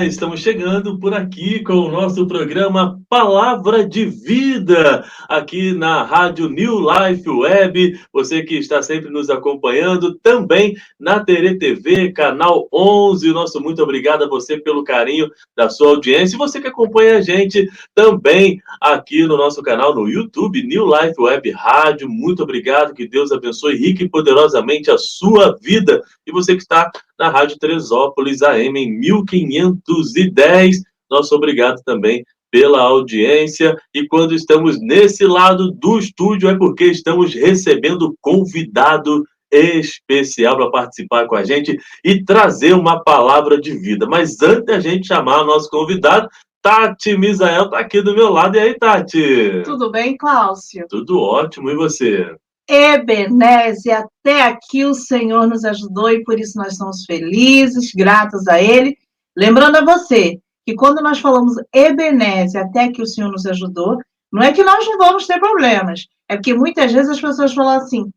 estamos chegando por aqui com o nosso programa Palavra de Vida, aqui na Rádio New Life Web. Você que está sempre nos acompanhando, também na TRT-TV, canal 11. Nosso muito obrigado a você pelo carinho da sua audiência. E você que acompanha a gente também aqui no nosso canal no YouTube, New Life Web Rádio. Muito obrigado, que Deus abençoe rica e poderosamente a sua vida. E você que está na Rádio Teresópolis AM em 1510. Nosso obrigado também pela audiência. E quando estamos nesse lado do estúdio é porque estamos recebendo convidado especial para participar com a gente e trazer uma palavra de vida. Mas antes da gente chamar o nosso convidado, Tati Misael está aqui do meu lado. E aí, Tati? Tudo bem, Cláudio? Tudo ótimo. E você? Ebenezer, até aqui o Senhor nos ajudou e por isso nós estamos felizes, gratos a Ele. Lembrando a você que quando nós falamos Ebenezer, até que o Senhor nos ajudou, não é que nós não vamos ter problemas, é porque muitas vezes as pessoas falam assim,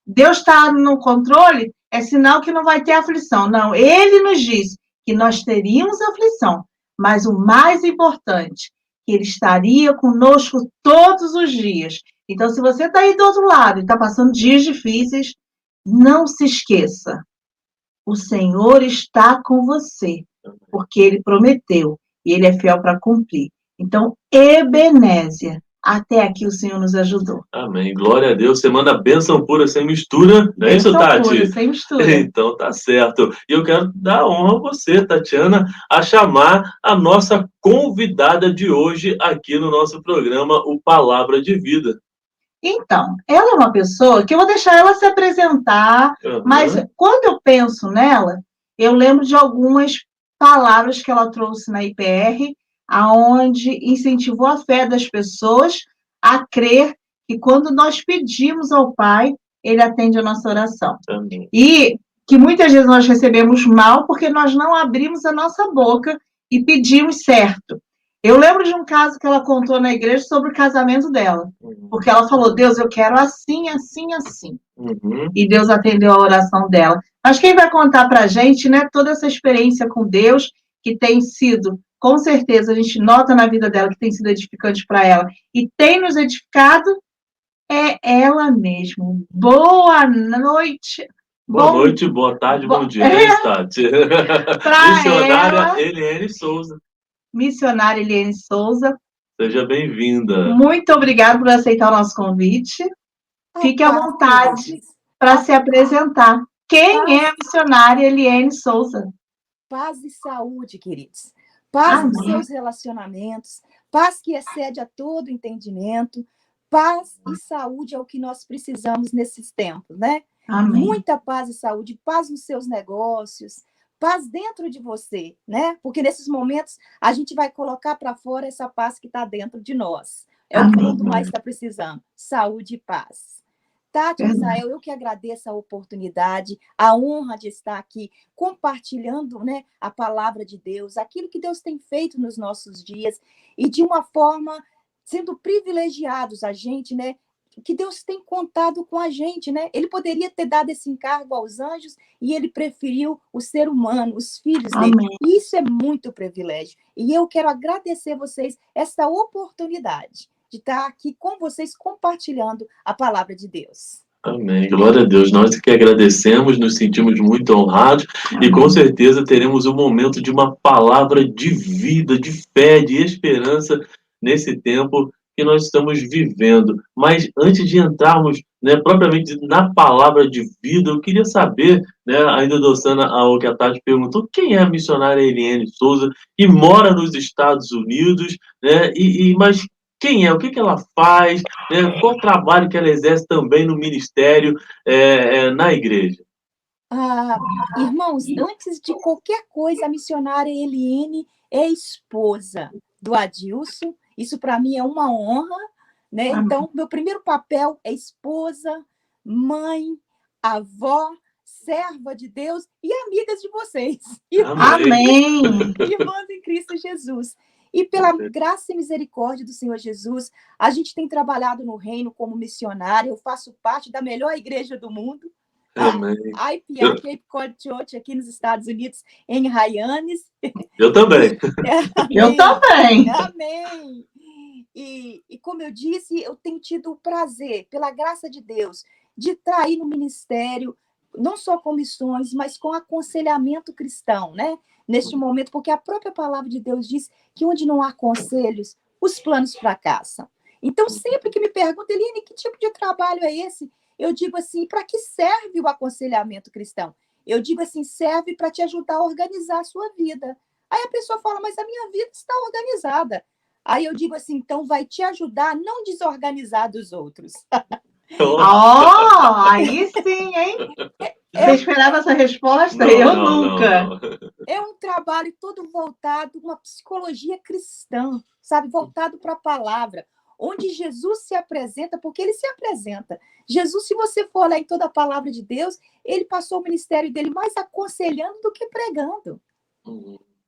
Deus está no controle, é sinal que não vai ter aflição. Não, Ele nos disse que nós teríamos aflição, mas o mais importante, que Ele estaria conosco todos os dias. Então, se você está aí do outro lado e está passando dias difíceis, não se esqueça. O Senhor está com você, porque Ele prometeu e Ele é fiel para cumprir. Então, Ebenezer, até aqui o Senhor nos ajudou. Amém. Glória a Deus. Você manda bênção pura sem mistura. Não é isso, Tati? Pura, sem mistura. Então tá certo. E eu quero dar honra a você, Tatiana, a chamar a nossa convidada de hoje aqui no nosso programa, o Palavra de Vida. Então, ela é uma pessoa que eu vou deixar ela se apresentar, mas quando eu penso nela, eu lembro de algumas palavras que ela trouxe na IPR, aonde incentivou a fé das pessoas a crer que quando nós pedimos ao Pai, Ele atende a nossa oração. Amém. E que muitas vezes nós recebemos mal porque nós não abrimos a nossa boca e pedimos certo. Eu lembro de um caso que ela contou na igreja sobre o casamento dela. Porque ela falou, Deus, eu quero assim, assim, assim. E Deus atendeu a oração dela. Mas quem vai contar para a gente, né, toda essa experiência com Deus, que tem sido, com certeza, a gente nota na vida dela que tem sido edificante para ela, e tem nos edificado, é ela mesma. Boa noite. Boa noite, boa tarde, bom dia. Tati. Missionária Eliane Souza. Missionária Eliane Souza. Seja bem-vinda. Muito obrigada por aceitar o nosso convite. Fique à vontade para se apresentar. Quem é a missionária Eliane Souza? Paz e saúde, queridos. Paz nos seus relacionamentos, paz que excede a todo entendimento, paz e saúde é o que nós precisamos nesses tempos, né? Amém. Muita paz e saúde, paz nos seus negócios, paz dentro de você, né? Porque nesses momentos a gente vai colocar para fora essa paz que está dentro de nós. É o que o mundo mais está precisando, saúde e paz. Tati, Misael, eu que agradeço a oportunidade, a honra de estar aqui compartilhando, né, a palavra de Deus, aquilo que Deus tem feito nos nossos dias e de uma forma sendo privilegiados a gente, né, que Deus tem contado com a gente, né? Ele poderia ter dado esse encargo aos anjos e ele preferiu o ser humano, os filhos dele. Amém. Isso é muito privilégio. E eu quero agradecer a vocês essa oportunidade de estar aqui com vocês compartilhando a palavra de Deus. Amém. Glória a Deus. Nós que agradecemos, nos sentimos muito honrados. Amém. E com certeza teremos um momento de uma palavra de vida, de fé, de esperança nesse tempo que nós estamos vivendo. Mas antes de entrarmos, né, propriamente na palavra de vida, eu queria saber, né, ainda adoçando ao que a Tati perguntou, quem é a missionária Eliane Souza, que mora nos Estados Unidos, né, mas quem é? O que ela faz? Né? Qual o trabalho que ela exerce também no ministério, na igreja? Irmãos, antes de qualquer coisa, a missionária Eliane é esposa do Adilson. Isso para mim é uma honra, né? Então, meu primeiro papel é esposa, mãe, avó, serva de Deus e amigas de vocês. Amém. Irmãs em Cristo Jesus. E pela graça e misericórdia do Senhor Jesus, a gente tem trabalhado no reino como missionária. Eu faço parte da melhor igreja do mundo, Amém. IPA, Cape Cod Church, aqui nos Estados Unidos, em Hyannis. Eu também. Eu também. Amém. E como eu disse, eu tenho tido o prazer, pela graça de Deus, de estar aí no ministério, não só com missões, mas com aconselhamento cristão, né? Neste momento, porque a própria palavra de Deus diz que onde não há conselhos, os planos fracassam. Então, sempre que me perguntam, Eline, que tipo de trabalho é esse? Eu digo assim, para que serve o aconselhamento cristão? Eu digo assim, serve para te ajudar a organizar a sua vida. Aí a pessoa fala, mas a minha vida está organizada. Aí eu digo assim, então vai te ajudar a não desorganizar dos outros. Aí sim, hein? Você esperava essa resposta? Eu nunca. Não. É um trabalho todo voltado, uma psicologia cristã, sabe? Voltado para a palavra, onde Jesus se apresenta, porque ele se apresenta. Jesus, se você for lá em toda a palavra de Deus, ele passou o ministério dele mais aconselhando do que pregando.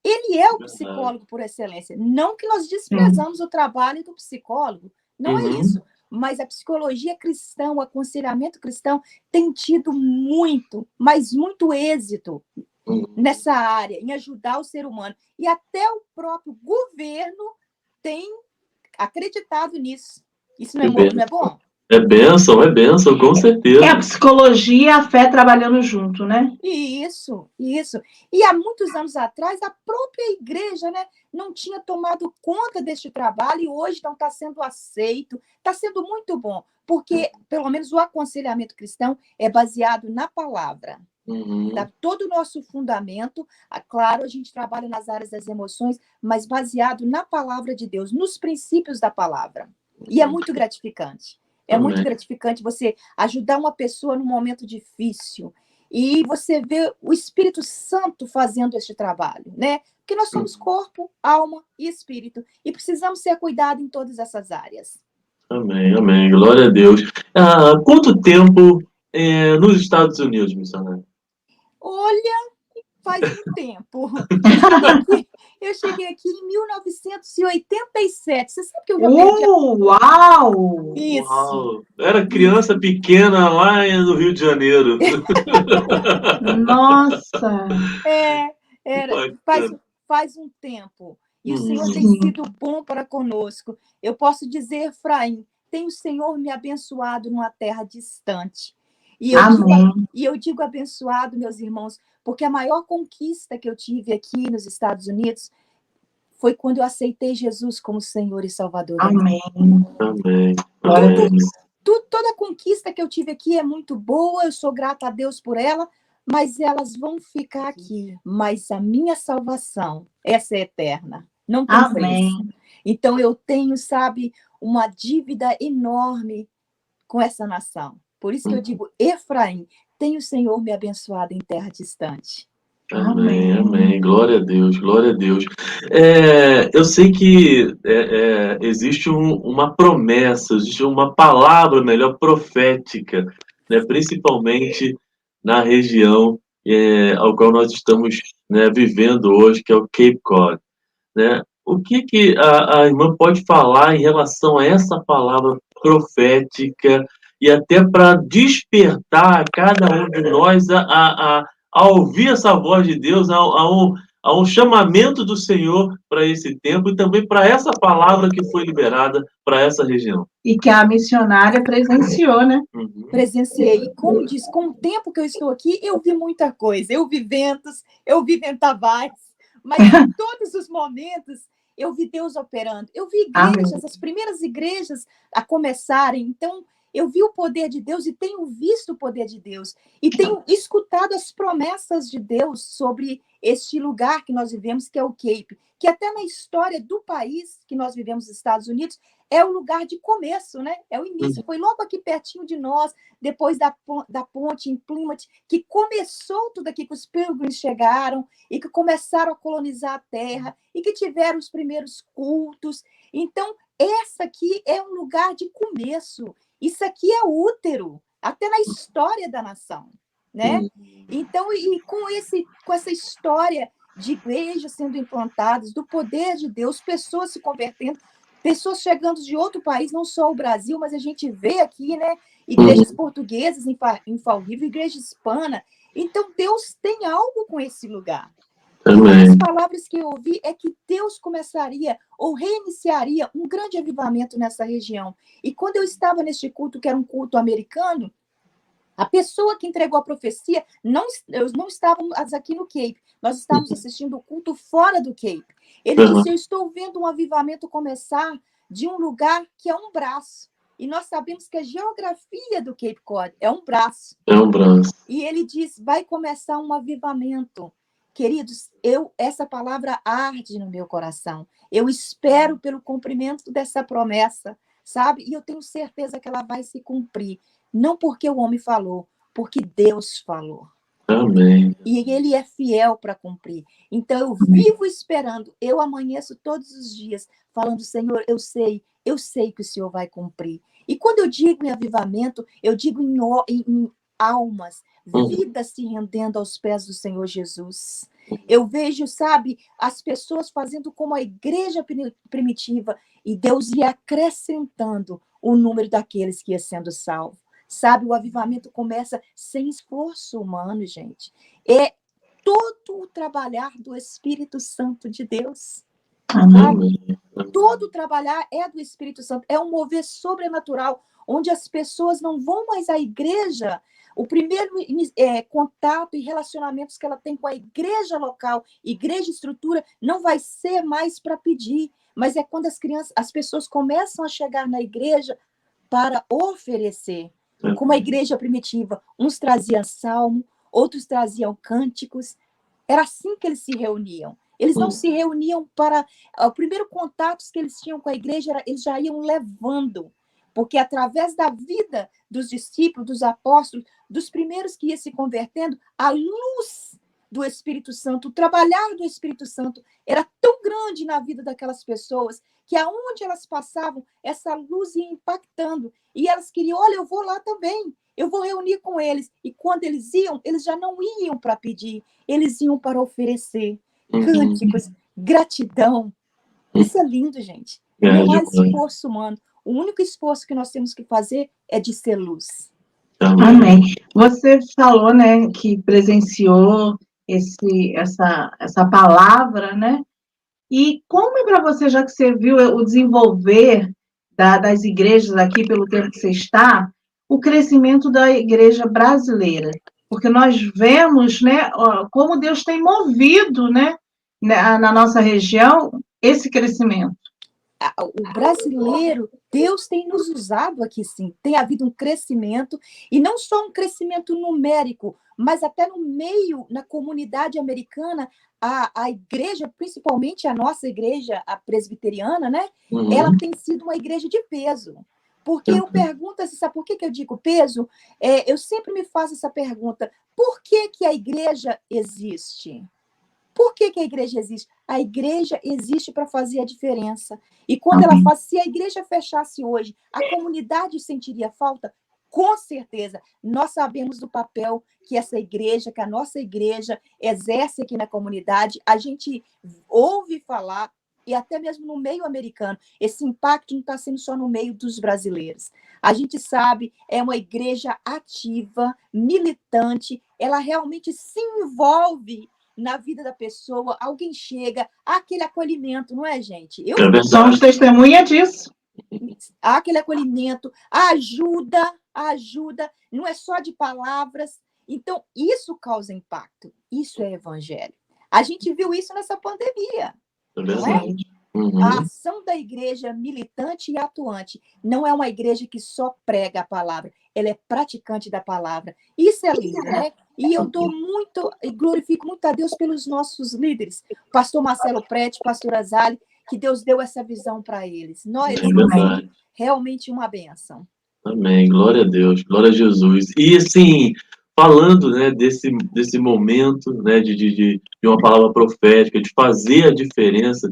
Ele é o psicólogo por excelência. Não que nós desprezamos o trabalho do psicólogo, não é isso. Mas a psicologia cristã, o aconselhamento cristão, tem tido muito, mas muito êxito nessa área, em ajudar o ser humano. E até o próprio governo tem acreditado nisso. Isso não é bom? É bênção, com certeza. É a psicologia e a fé trabalhando junto, né? Isso. E há muitos anos atrás, a própria igreja, né, não tinha tomado conta deste trabalho e hoje não está sendo aceito. Está sendo muito bom, porque, pelo menos, o aconselhamento cristão é baseado na palavra. Tá? Todo o nosso fundamento, claro, a gente trabalha nas áreas das emoções, mas baseado na palavra de Deus, nos princípios da palavra. E é muito gratificante. É muito gratificante você ajudar uma pessoa num momento difícil e você vê o Espírito Santo fazendo este trabalho, né? Porque nós somos corpo, alma e espírito e precisamos ser cuidados em todas essas áreas. Amém. Glória a Deus. Quanto tempo nos Estados Unidos, missionário? Olha, faz um tempo. Eu cheguei aqui em 1987. Você sabe que eu Uau! Isso. Uau. Era criança pequena lá no Rio de Janeiro. Nossa! Faz um tempo. E o Senhor tem Sim. sido bom para conosco. Eu posso dizer, Efraim, tem o Senhor me abençoado numa terra distante. E eu digo abençoado, meus irmãos, porque a maior conquista que eu tive aqui nos Estados Unidos foi quando eu aceitei Jesus como Senhor e Salvador. Amém. Toda a conquista que eu tive aqui é muito boa, eu sou grata a Deus por ela, mas elas vão ficar aqui. Mas a minha salvação, essa é eterna. Não tem preço. Então eu tenho, sabe, uma dívida enorme com essa nação. Por isso que eu digo, Efraim, tem o Senhor me abençoado em terra distante. Amém. Glória a Deus. Eu sei que existe uma promessa, existe uma palavra, melhor, profética, né, principalmente na região ao qual nós estamos, né, vivendo hoje, que é o Cape Cod, né? O que a irmã pode falar em relação a essa palavra profética e até para despertar cada um de nós a ouvir essa voz de Deus, a um chamamento do Senhor para esse tempo e também para essa palavra que foi liberada para essa região? E que a missionária presenciou, né? Presenciei. E como diz, com o tempo que eu estou aqui, eu vi muita coisa. Eu vi ventos, eu vi vendavais, mas em todos os momentos eu vi Deus operando. Eu vi igrejas, as primeiras igrejas a começarem. Então, eu vi o poder de Deus e tenho visto o poder de Deus. E tenho escutado as promessas de Deus sobre este lugar que nós vivemos, que é o Cape. Que até na história do país que nós vivemos, nos Estados Unidos, é o lugar de começo, né? É o início. Foi logo aqui pertinho de nós, depois da ponte em Plymouth, que começou tudo aqui, que os pilgrims chegaram e que começaram a colonizar a terra e que tiveram os primeiros cultos. Então, essa aqui é um lugar de começo. Isso aqui é útero, até na história da nação, né? Então, e com essa história de igrejas sendo implantadas, do poder de Deus, pessoas se convertendo, pessoas chegando de outro país, não só o Brasil, mas a gente vê aqui, né, igrejas portuguesas em Fall River, igreja hispana. Então, Deus tem algo com esse lugar. E uma das palavras que eu ouvi é que Deus começaria ou reiniciaria um grande avivamento nessa região. E quando eu estava neste culto, que era um culto americano, a pessoa que entregou a profecia, não estávamos aqui no Cape, nós estávamos assistindo o culto fora do Cape. Ele disse, eu estou vendo um avivamento começar de um lugar que é um braço. E nós sabemos que a geografia do Cape Cod é um braço. É um braço. E ele diz, vai começar um avivamento. Queridos, essa palavra arde no meu coração. Eu espero pelo cumprimento dessa promessa, sabe? E eu tenho certeza que ela vai se cumprir. Não porque o homem falou, porque Deus falou. Amém. E ele é fiel para cumprir. Então, eu vivo esperando. Eu amanheço todos os dias falando, Senhor, eu sei que o Senhor vai cumprir. E quando eu digo em avivamento, eu digo em almas, vidas se rendendo aos pés do Senhor Jesus. Eu vejo, sabe, as pessoas fazendo como a igreja primitiva e Deus ia acrescentando o número daqueles que ia sendo salvo. Sabe, o avivamento começa sem esforço humano, gente. É todo o trabalhar do Espírito Santo de Deus. Sabe? Todo o trabalhar é do Espírito Santo. É um mover sobrenatural, onde as pessoas não vão mais à igreja. O primeiro contato e relacionamentos que ela tem com a igreja local, igreja estrutura, não vai ser mais para pedir, mas é quando as pessoas começam a chegar na igreja para oferecer. Como a igreja primitiva, uns traziam salmo, outros traziam cânticos. Era assim que eles se reuniam. Eles não se reuniam para... O primeiro contato que eles tinham com a igreja, eles já iam levando. Porque através da vida dos discípulos, dos apóstolos, dos primeiros que iam se convertendo, a luz do Espírito Santo, o trabalhar do Espírito Santo era tão grande na vida daquelas pessoas que aonde elas passavam, essa luz ia impactando. E elas queriam, olha, eu vou lá também, eu vou reunir com eles. E quando eles iam, eles já não iam para pedir, eles iam para oferecer cânticos, gratidão. Isso é lindo, gente. Não há esforço humano. O único esforço que nós temos que fazer é de ser luz. Amém. Você falou, né, que presenciou essa palavra, né? E como é para você, já que você viu o desenvolver das igrejas aqui, pelo tempo que você está, o crescimento da igreja brasileira? Porque nós vemos, né, como Deus tem movido, né, na nossa região, esse crescimento. O brasileiro, Deus tem nos usado aqui, sim. Tem havido um crescimento, e não só um crescimento numérico, mas até no meio, na comunidade americana, a igreja, principalmente a nossa igreja, a presbiteriana, né? Ela tem sido uma igreja de peso. Porque eu pergunto assim, sabe por que eu digo peso? Eu sempre me faço essa pergunta, por que a igreja existe? Por que a igreja existe? A igreja existe para fazer a diferença. E quando ela faz, se a igreja fechasse hoje, a comunidade sentiria falta? Com certeza. Nós sabemos do papel que que a nossa igreja exerce aqui na comunidade. A gente ouve falar, e até mesmo no meio americano, esse impacto não está sendo só no meio dos brasileiros. A gente sabe, é uma igreja ativa, militante, ela realmente se envolve na vida da pessoa, alguém chega, há aquele acolhimento, não é, gente? Somos testemunha disso. Há aquele acolhimento, ajuda, não é só de palavras. Então, isso causa impacto, isso é evangelho. A gente viu isso nessa pandemia, não é? A ação da igreja militante e atuante não é uma igreja que só prega a palavra, ela é praticante da palavra. Isso é lindo, né? E eu glorifico muito a Deus pelos nossos líderes, pastor Marcelo Prete, pastor Azali, que Deus deu essa visão para eles. Eles são realmente uma bênção. Amém, glória a Deus, glória a Jesus. E assim, falando, né, desse momento, né, de uma palavra profética, de fazer a diferença,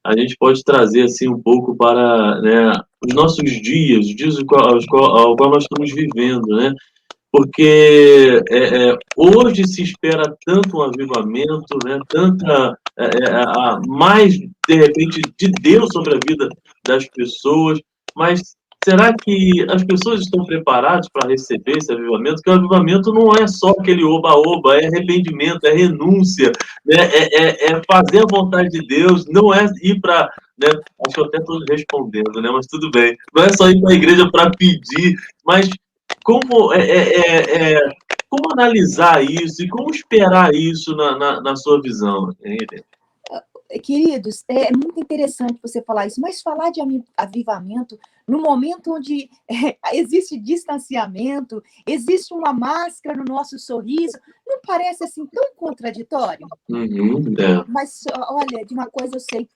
a gente pode trazer assim um pouco para, né, os nossos dias, os dias ao qual nós estamos vivendo, né? Porque hoje se espera tanto um avivamento, né? Mais, de repente, de Deus sobre a vida das pessoas, mas será que as pessoas estão preparadas para receber esse avivamento? Porque o avivamento não é só aquele oba-oba, é arrependimento, é renúncia, né? É fazer a vontade de Deus, não é ir para, né? Acho que eu até estou respondendo, né? Mas tudo bem. Não é só ir para a igreja para pedir, mas como como analisar isso e como esperar isso na sua visão, hein, Helena? Queridos, é muito interessante você falar isso, mas falar de avivamento no momento onde existe distanciamento, existe uma máscara no nosso sorriso, não parece assim tão contraditório? Mas olha, de uma coisa eu sei,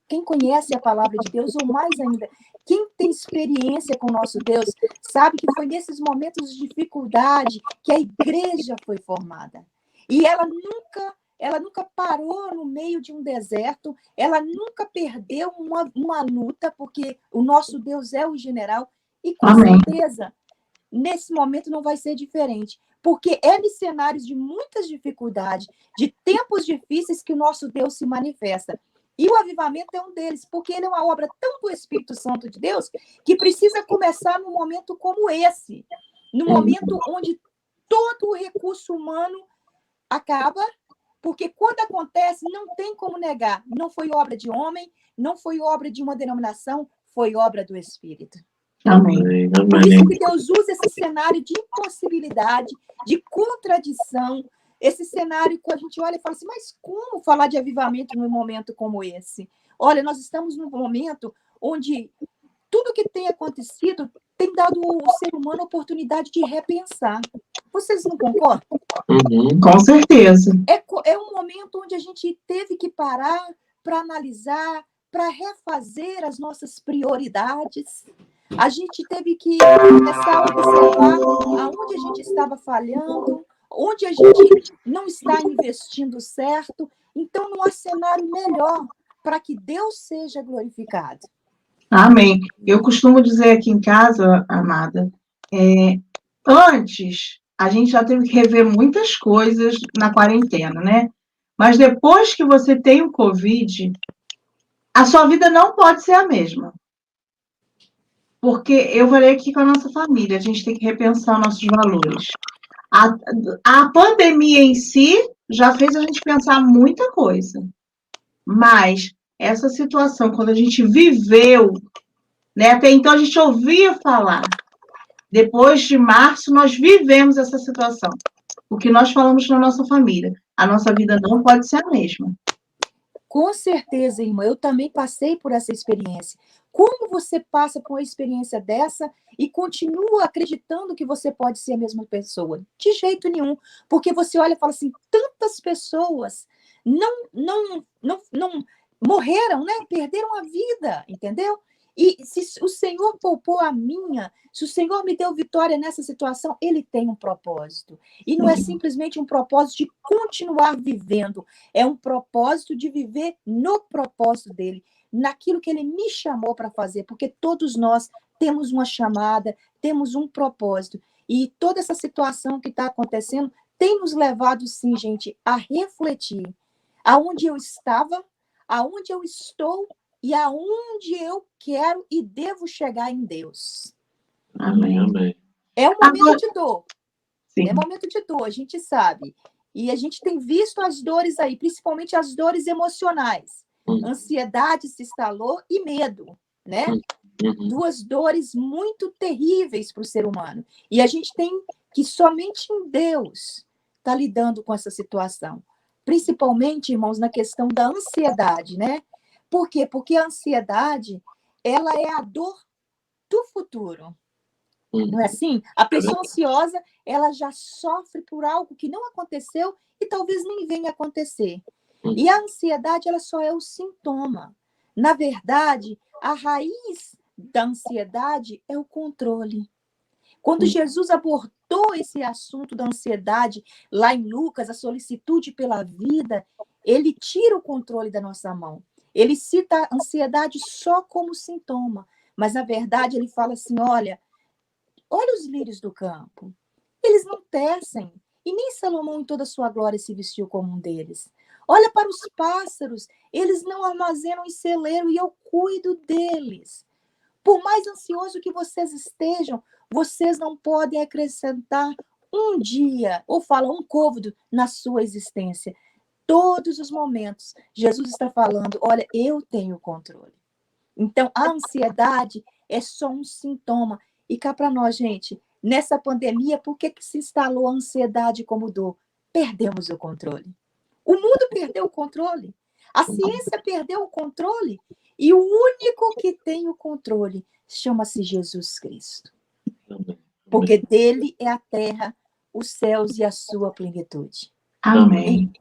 quem conhece a palavra de Deus, ou mais ainda, quem tem experiência com o nosso Deus, sabe que foi nesses momentos de dificuldade que a igreja foi formada. E ela nunca parou no meio de um deserto, ela nunca perdeu uma luta, porque o nosso Deus é o general, e com certeza, nesse momento não vai ser diferente, porque é nos cenários de muitas dificuldades, de tempos difíceis que o nosso Deus se manifesta. E o avivamento é um deles, porque ele é uma obra tão do Espírito Santo de Deus, que precisa começar num momento como esse, no momento onde todo o recurso humano acaba, porque quando acontece, não tem como negar. Não foi obra de homem, não foi obra de uma denominação, foi obra do Espírito. Amém. Por isso que Deus usa esse cenário de impossibilidade, de contradição, esse cenário que a gente olha e fala assim, mas como falar de avivamento num momento como esse? Olha, nós estamos num momento onde tudo que tem acontecido tem dado ao ser humano a oportunidade de repensar. Vocês não concordam? Com certeza. É um momento onde a gente teve que parar para analisar, para refazer as nossas prioridades. A gente teve que começar a observar aonde a gente estava falhando, onde a gente não está investindo certo. Então, não há cenário melhor para que Deus seja glorificado. Amém. Eu costumo dizer aqui em casa, amada, antes a gente já teve que rever muitas coisas na quarentena, né? Mas depois que você tem o Covid, a sua vida não pode ser a mesma. Porque eu falei aqui com a nossa família, a gente tem que repensar nossos valores. A pandemia em si já fez a gente pensar muita coisa. Mas essa situação, quando a gente viveu, né, até então a gente ouvia falar. Depois de março, nós vivemos essa situação. O que nós falamos na nossa família. A nossa vida não pode ser a mesma. Com certeza, irmã. Eu também passei por essa experiência. Como você passa por uma experiência dessa e continua acreditando que você pode ser a mesma pessoa? De jeito nenhum. Porque você olha e fala assim, tantas pessoas não morreram, né? Perderam a vida, entendeu? E se o Senhor poupou a minha, se o Senhor me deu vitória nessa situação, Ele tem um propósito. E não é simplesmente um propósito de continuar vivendo, é um propósito de viver no propósito dEle, naquilo que Ele me chamou para fazer, porque todos nós temos uma chamada, temos um propósito. E toda essa situação que está acontecendo tem nos levado, sim, gente, a refletir aonde eu estava, aonde eu estou, e aonde eu quero e devo chegar em Deus. Amém. É um momento de dor. Sim. É um momento de dor, a gente sabe. E a gente tem visto as dores aí, principalmente as dores emocionais. Ansiedade se instalou e medo, né? Duas dores muito terríveis para o ser humano. E a gente tem que somente em Deus está lidando com essa situação. Principalmente, irmãos, na questão da ansiedade, né? Por quê? Porque a ansiedade, ela é a dor do futuro. Não é assim? A pessoa ansiosa, ela já sofre por algo que não aconteceu e talvez nem venha acontecer. E a ansiedade, ela só é o sintoma. Na verdade, a raiz da ansiedade é o controle. Quando Jesus abordou esse assunto da ansiedade, lá em Lucas, a solicitude pela vida, ele tira o controle da nossa mão. Ele cita a ansiedade só como sintoma, mas, na verdade, ele fala assim, olha os lírios do campo, eles não tecem, e nem Salomão em toda a sua glória se vestiu como um deles. Olha para os pássaros, eles não armazenam em celeiro e eu cuido deles. Por mais ansioso que vocês estejam, vocês não podem acrescentar um dia, ou fala um côvado, na sua existência. Todos os momentos, Jesus está falando, olha, eu tenho o controle. Então, a ansiedade é só um sintoma. E cá para nós, gente, nessa pandemia, por que se instalou a ansiedade como dor? Perdemos o controle. O mundo perdeu o controle. A ciência perdeu o controle. E o único que tem o controle chama-se Jesus Cristo. Porque dele é a terra, os céus e a sua plenitude. Amém.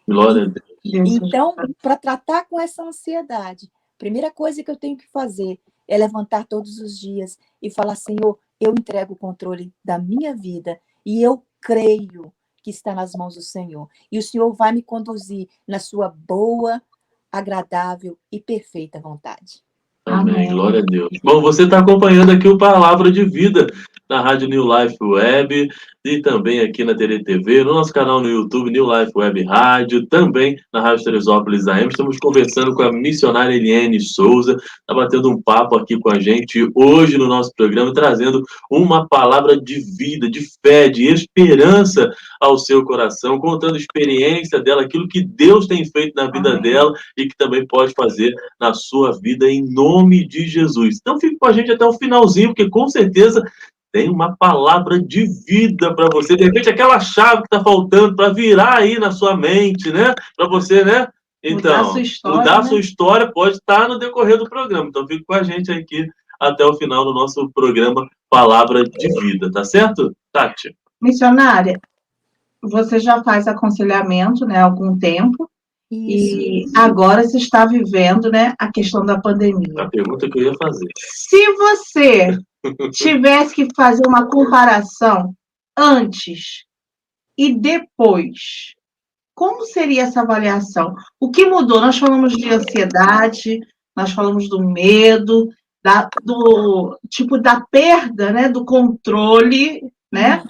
Glória a Deus. Então, para tratar com essa ansiedade, a primeira coisa que eu tenho que fazer é levantar todos os dias e falar, Senhor, eu entrego o controle da minha vida e eu creio que está nas mãos do Senhor. E o Senhor vai me conduzir na sua boa, agradável e perfeita vontade. Amém, glória a Deus. Bom, você está acompanhando aqui o Palavra de Vida na Rádio New Life Web e também aqui na TV, no nosso canal no YouTube, New Life Web Rádio, também na Rádio Teresópolis AM. Estamos conversando com a missionária Eliane Souza, está batendo um papo aqui com a gente hoje no nosso programa, trazendo uma palavra de vida, de fé, de esperança ao seu coração, contando a experiência dela, aquilo que Deus tem feito na vida dela e que também pode fazer na sua vida, em nome de Jesus. Então fique com a gente até o finalzinho, porque com certeza tem uma palavra de vida para você. De repente, aquela chave que está faltando para virar aí na sua mente, né? Para você, né? Então, mudar a sua história pode estar no decorrer do programa. Então fique com a gente aqui até o final do nosso programa Palavra de Vida, tá certo, Tati? Missionária, você já faz aconselhamento, né, há algum tempo. Isso. E agora se está vivendo, né, a questão da pandemia. A pergunta que eu ia fazer. Se você tivesse que fazer uma comparação antes e depois, como seria essa avaliação? O que mudou? Nós falamos de ansiedade, nós falamos do medo, do tipo da perda, né, do controle, né?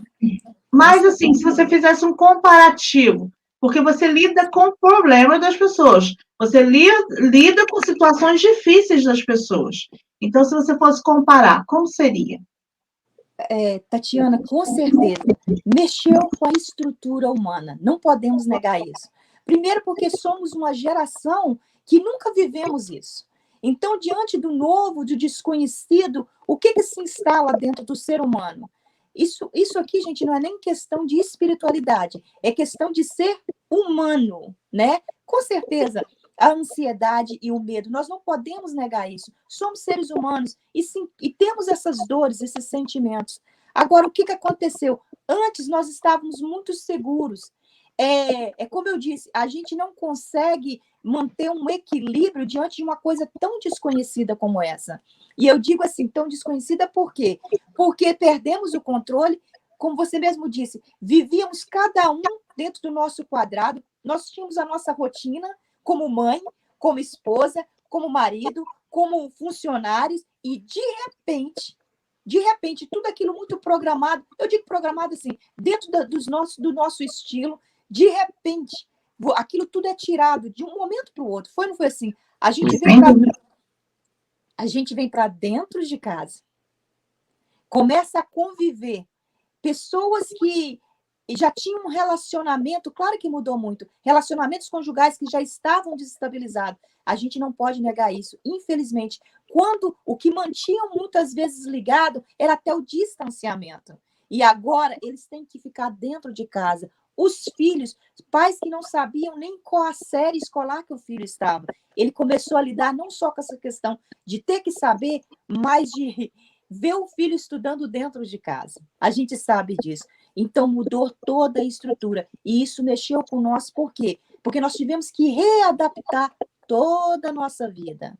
Mas assim, se você fizesse um comparativo, porque você lida com problemas das pessoas, você lida com situações difíceis das pessoas. Então, se você fosse comparar, como seria? Tatiana, com certeza, mexeu com a estrutura humana, não podemos negar isso. Primeiro porque somos uma geração que nunca vivemos isso. Então, diante do novo, do desconhecido, o que se instala dentro do ser humano? Isso aqui, gente, não é nem questão de espiritualidade, é questão de ser humano, né? Com certeza, a ansiedade e o medo, nós não podemos negar isso. Somos seres humanos e temos essas dores, esses sentimentos. Agora, o que aconteceu? Antes, nós estávamos muito seguros. Como eu disse, a gente não consegue manter um equilíbrio diante de uma coisa tão desconhecida como essa. E eu digo assim, tão desconhecida por quê? Porque perdemos o controle, como você mesmo disse, vivíamos cada um dentro do nosso quadrado, nós tínhamos a nossa rotina como mãe, como esposa, como marido, como funcionários, e de repente, tudo aquilo muito programado, eu digo programado assim, dentro do nosso estilo, de repente, aquilo tudo é tirado de um momento para o outro. Não foi assim? A gente vem para dentro de casa, começa a conviver. Pessoas que já tinham um relacionamento, claro que mudou muito, relacionamentos conjugais que já estavam desestabilizados. A gente não pode negar isso. Infelizmente, quando o que mantinham muitas vezes ligado era até o distanciamento. E agora eles têm que ficar dentro de casa. Os filhos, pais que não sabiam nem qual a série escolar que o filho estava. Ele começou a lidar não só com essa questão de ter que saber, mas de ver o filho estudando dentro de casa. A gente sabe disso. Então, mudou toda a estrutura. E isso mexeu com nós, por quê? Porque nós tivemos que readaptar toda a nossa vida.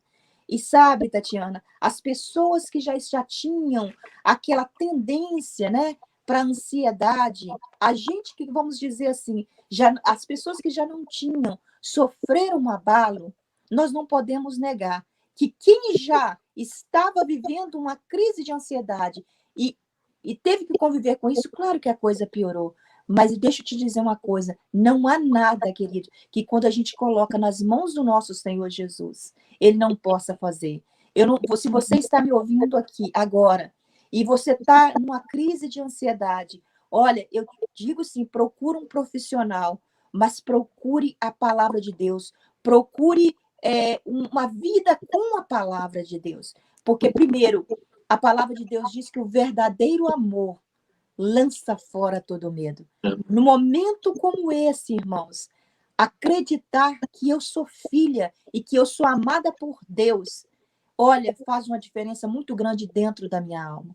E sabe, Tatiana, as pessoas que já tinham aquela tendência, né, para ansiedade, a gente que, vamos dizer assim, as pessoas que já não tinham, sofreram um abalo, nós não podemos negar que quem já estava vivendo uma crise de ansiedade e teve que conviver com isso, claro que a coisa piorou. Mas deixa eu te dizer uma coisa, não há nada, querido, que quando a gente coloca nas mãos do nosso Senhor Jesus, ele não possa fazer. Eu não, se você está me ouvindo aqui agora, e você está numa crise de ansiedade, olha, eu digo sim, procure um profissional, mas procure a palavra de Deus, procure uma vida com a palavra de Deus. Porque, primeiro, a palavra de Deus diz que o verdadeiro amor lança fora todo medo. No momento como esse, irmãos, acreditar que eu sou filha e que eu sou amada por Deus, olha, faz uma diferença muito grande dentro da minha alma.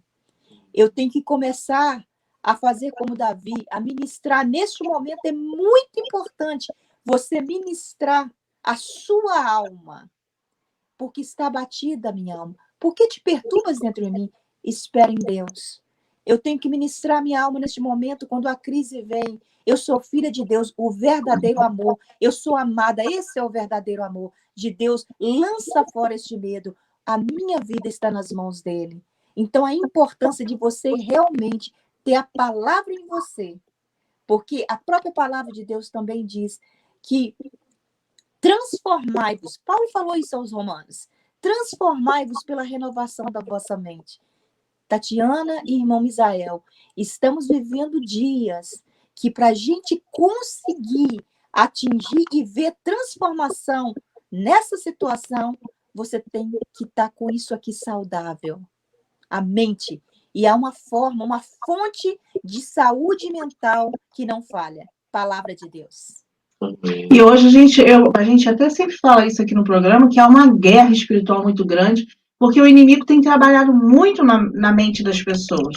Eu tenho que começar a fazer como Davi, a ministrar. Neste momento é muito importante você ministrar a sua alma, porque está abatida a minha alma. Por que te perturbas dentro de mim? Espera em Deus. Eu tenho que ministrar minha alma neste momento, quando a crise vem. Eu sou filha de Deus, o verdadeiro amor. Eu sou amada, esse é o verdadeiro amor de Deus. Lança fora este medo. A minha vida está nas mãos dele. Então, a importância de você realmente ter a palavra em você. Porque a própria palavra de Deus também diz que transformai-vos. Paulo falou isso aos Romanos. Transformai-vos pela renovação da vossa mente. Tatiana e irmão Misael, estamos vivendo dias que para a gente conseguir atingir e ver transformação nessa situação, você tem que estar com isso aqui saudável. A mente. E há uma forma, uma fonte de saúde mental que não falha. Palavra de Deus. E hoje a gente até sempre fala isso aqui no programa, que há uma guerra espiritual muito grande, porque o inimigo tem trabalhado muito na mente das pessoas.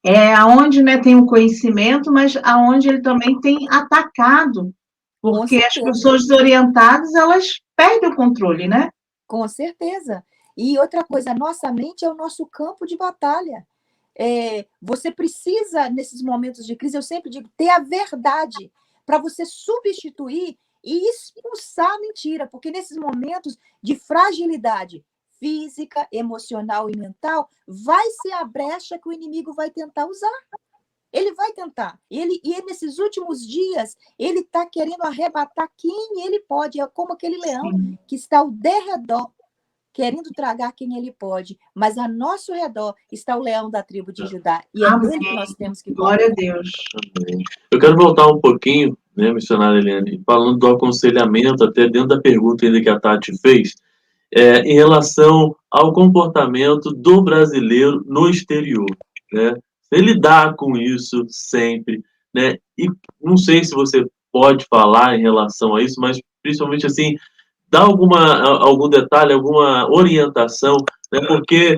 É aonde, né, tem o conhecimento, mas aonde ele também tem atacado, porque as pessoas desorientadas, elas perdem o controle, né? Com certeza. E outra coisa, a nossa mente é o nosso campo de batalha. Você precisa, nesses momentos de crise, eu sempre digo, ter a verdade para você substituir e expulsar a mentira, porque nesses momentos de fragilidade física, emocional e mental, vai ser a brecha que o inimigo vai tentar usar. Ele vai tentar. E nesses últimos dias, ele está querendo arrebatar quem ele pode. É como aquele leão que está ao derredor, querendo tragar quem ele pode. Mas a nosso redor está o leão da tribo de Judá. E é dele que nós temos que Glória a Deus. Amém. Eu quero voltar um pouquinho, né, missionária Eliane, falando do aconselhamento, até dentro da pergunta ainda que a Tati fez, em relação ao comportamento do brasileiro no exterior, né? Ele lidar com isso sempre, né? E não sei se você pode falar em relação a isso, mas principalmente assim, dá algum detalhe, alguma orientação, né? Porque,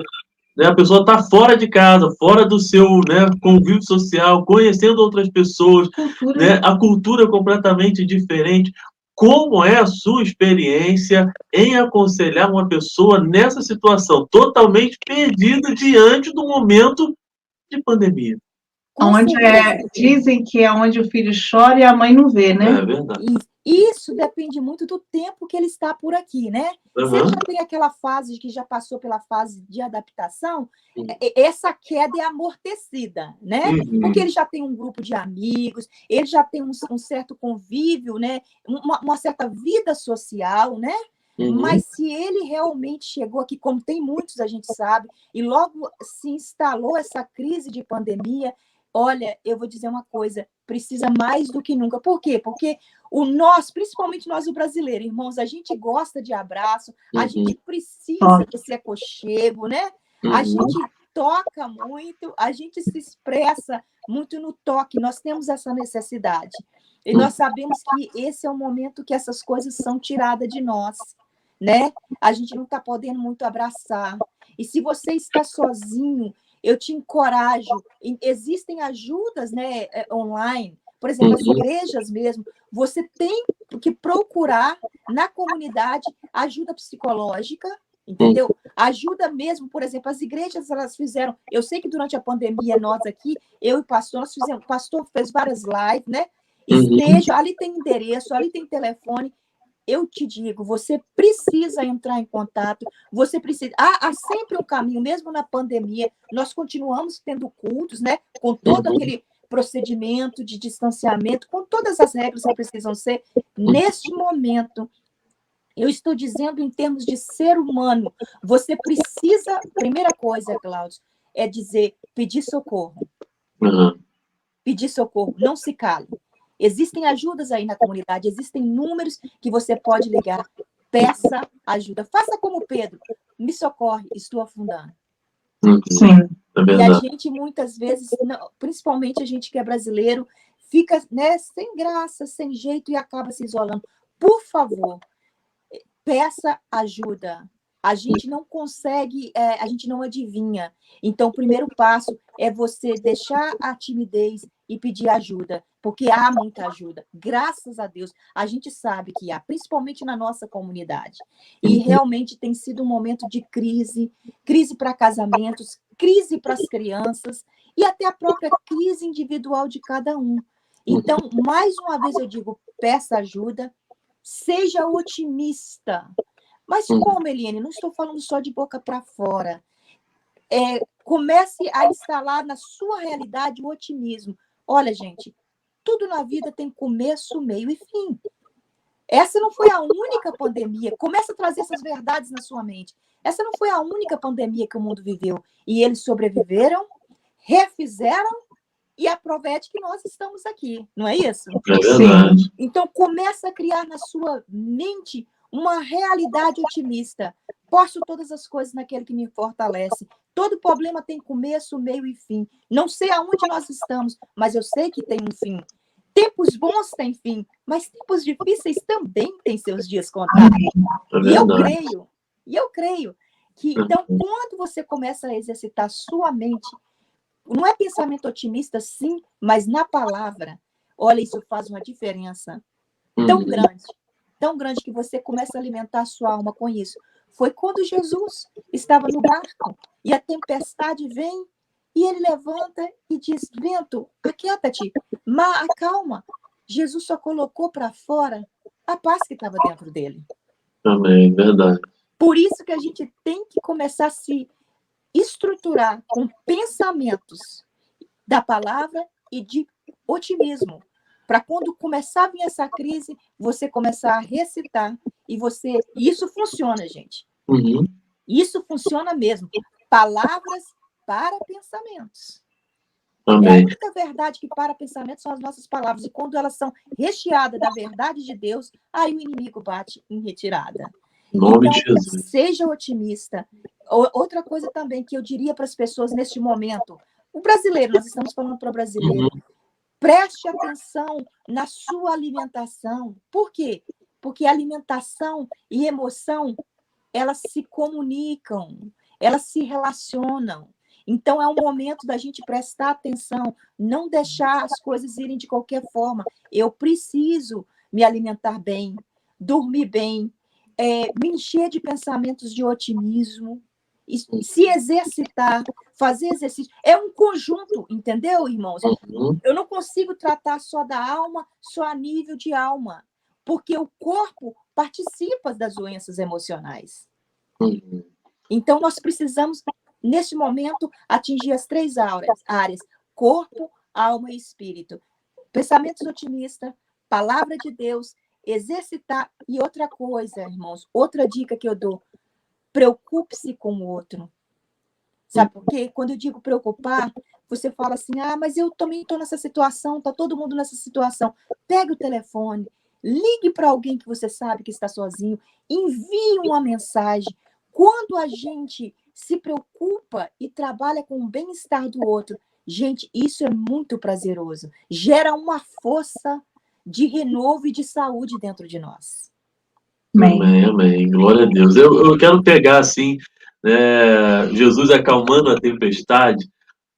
né, a pessoa está fora de casa, fora do seu, né, convívio social, conhecendo outras pessoas, né? A cultura é completamente diferente. Como é a sua experiência em aconselhar uma pessoa nessa situação, totalmente perdida diante do momento de pandemia? Onde dizem que é onde o filho chora e a mãe não vê, né? É verdade. Isso depende muito do tempo que ele está por aqui, né? Uhum. Se ele já tem aquela fase que já passou pela fase de adaptação, essa queda é amortecida, né? Uhum. Porque ele já tem um grupo de amigos, ele já tem um certo convívio, né? Uma certa vida social, né? Uhum. Mas se ele realmente chegou aqui, como tem muitos, a gente sabe, e logo se instalou essa crise de pandemia, olha, eu vou dizer uma coisa, precisa mais do que nunca. Por quê? Porque principalmente nós, o brasileiro, irmãos, a gente gosta de abraço, a gente precisa desse aconchego, né? A gente toca muito, a gente se expressa muito no toque, nós temos essa necessidade. E nós sabemos que esse é o momento que essas coisas são tiradas de nós, né? A gente não está podendo muito abraçar. E se você está sozinho, eu te encorajo. Existem ajudas, né, online, por exemplo, as igrejas mesmo. Você tem que procurar na comunidade ajuda psicológica, entendeu? Ajuda mesmo, por exemplo, as igrejas, elas fizeram. Eu sei que durante a pandemia, nós aqui, eu e o pastor, nós fizemos, o pastor fez várias lives, né? Esteja, ali tem endereço, ali tem telefone. Eu te digo, você precisa entrar em contato, você precisa. Há sempre um caminho, mesmo na pandemia, nós continuamos tendo cultos, né? Com todo procedimento de distanciamento, com todas as regras que precisam ser, neste momento, eu estou dizendo em termos de ser humano, você precisa, primeira coisa, Cláudio, é dizer, pedir socorro. Pedir socorro, não se cale. Existem ajudas aí na comunidade, existem números que você pode ligar. Peça ajuda. Faça como Pedro. Me socorre, estou afundando. Sim. E a gente, muitas vezes, principalmente a gente que é brasileiro, fica, né, sem graça, sem jeito e acaba se isolando. Por favor, peça ajuda. A gente não consegue, a gente não adivinha. Então, o primeiro passo é você deixar a timidez e pedir ajuda, porque há muita ajuda. Graças a Deus, a gente sabe que há, principalmente na nossa comunidade. E realmente tem sido um momento de crise, crise para casamentos, crise para as crianças e até a própria crise individual de cada um. Então, mais uma vez eu digo, peça ajuda, seja otimista. Mas como, Eliane? Não estou falando só de boca para fora. Comece a instalar na sua realidade o otimismo. Olha, gente, tudo na vida tem começo, meio e fim. Essa não foi a única pandemia. Comece a trazer essas verdades na sua mente. Essa não foi a única pandemia que o mundo viveu. E eles sobreviveram, refizeram, e a prova é de que nós estamos aqui. Não é isso? É verdade. Então, comece a criar na sua mente uma realidade otimista. Posso todas as coisas naquele que me fortalece. Todo problema tem começo, meio e fim. Não sei aonde nós estamos, mas eu sei que tem um fim. Tempos bons têm fim, mas tempos difíceis também têm seus dias contados. E eu creio que, então, quando você começa a exercitar sua mente, não é pensamento otimista, sim, mas na palavra, olha, isso faz uma diferença tão grande que você começa a alimentar a sua alma com isso. Foi quando Jesus estava no barco e a tempestade vem e ele levanta e diz, vento, aquieta-te, mar, acalma. Jesus só colocou para fora a paz que estava dentro dele. Amém, verdade. Por isso que a gente tem que começar a se estruturar com pensamentos da palavra e de otimismo. Para quando começar a vir essa crise, você começar a recitar e isso funciona, gente. Isso funciona mesmo. Palavras para pensamentos. Amém. A única verdade que para pensamentos são as nossas palavras. E quando elas são recheadas da verdade de Deus, aí o inimigo bate em retirada. Em nome de Então, Jesus. seja otimista. Outra coisa também que eu diria para as pessoas neste momento, o brasileiro, nós estamos falando para o brasileiro, preste atenção na sua alimentação. Por quê? Porque alimentação e emoção, elas se comunicam, elas se relacionam. Então, é um momento da gente prestar atenção, não deixar as coisas irem de qualquer forma. Eu preciso me alimentar bem, dormir bem, me encher de pensamentos de otimismo, se exercitar, fazer exercício. É um conjunto, entendeu, irmãos? Eu não consigo tratar só da alma, só a nível de alma, porque o corpo participa das doenças emocionais. Então, nós precisamos, neste momento, atingir as 3 áreas: corpo, alma e espírito. Pensamentos otimistas, palavra de Deus, exercitar. E outra coisa, irmãos, outra dica que eu dou, preocupe-se com o outro. Sabe por quê? Quando eu digo preocupar, você fala assim, mas eu também estou nessa situação, está todo mundo nessa situação. Pega o telefone, ligue para alguém que você sabe que está sozinho, envie uma mensagem. Quando a gente se preocupa e trabalha com o bem-estar do outro, gente, isso é muito prazeroso. Gera uma força de renovo e de saúde dentro de nós. Amém, amém. Glória a Deus. Eu quero pegar, assim, Jesus acalmando a tempestade,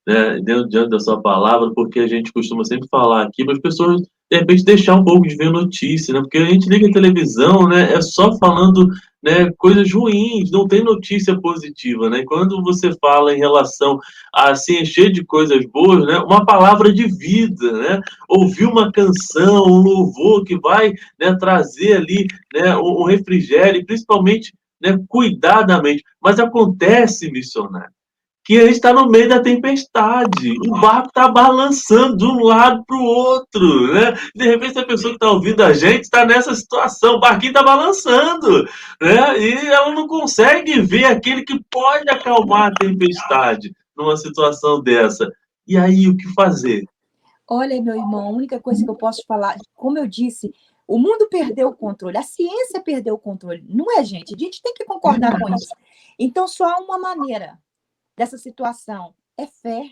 né, diante da sua palavra, porque a gente costuma sempre falar aqui, mas as pessoas, de repente, deixar um pouco de ver notícia, né? Porque a gente liga a televisão, né? É só falando, né, coisas ruins, não tem notícia positiva, né? Quando você fala em relação a se encher de coisas boas, né? Uma palavra de vida, né? Ouvir uma canção, um louvor que vai, né, trazer ali, né, um refrigério, principalmente, né, cuidar da mente. Mas acontece, missionário, que a gente está no meio da tempestade. O barco está balançando de um lado para o outro, né? De repente, a pessoa que está ouvindo a gente está nessa situação, o barquinho está balançando, né? E ela não consegue ver aquele que pode acalmar a tempestade numa situação dessa. E aí, o que fazer? Olha, meu irmão, a única coisa que eu posso falar, como eu disse, o mundo perdeu o controle, a ciência perdeu o controle, não é, gente? A gente tem que concordar com isso. Então, só há uma maneira dessa situação, é fé.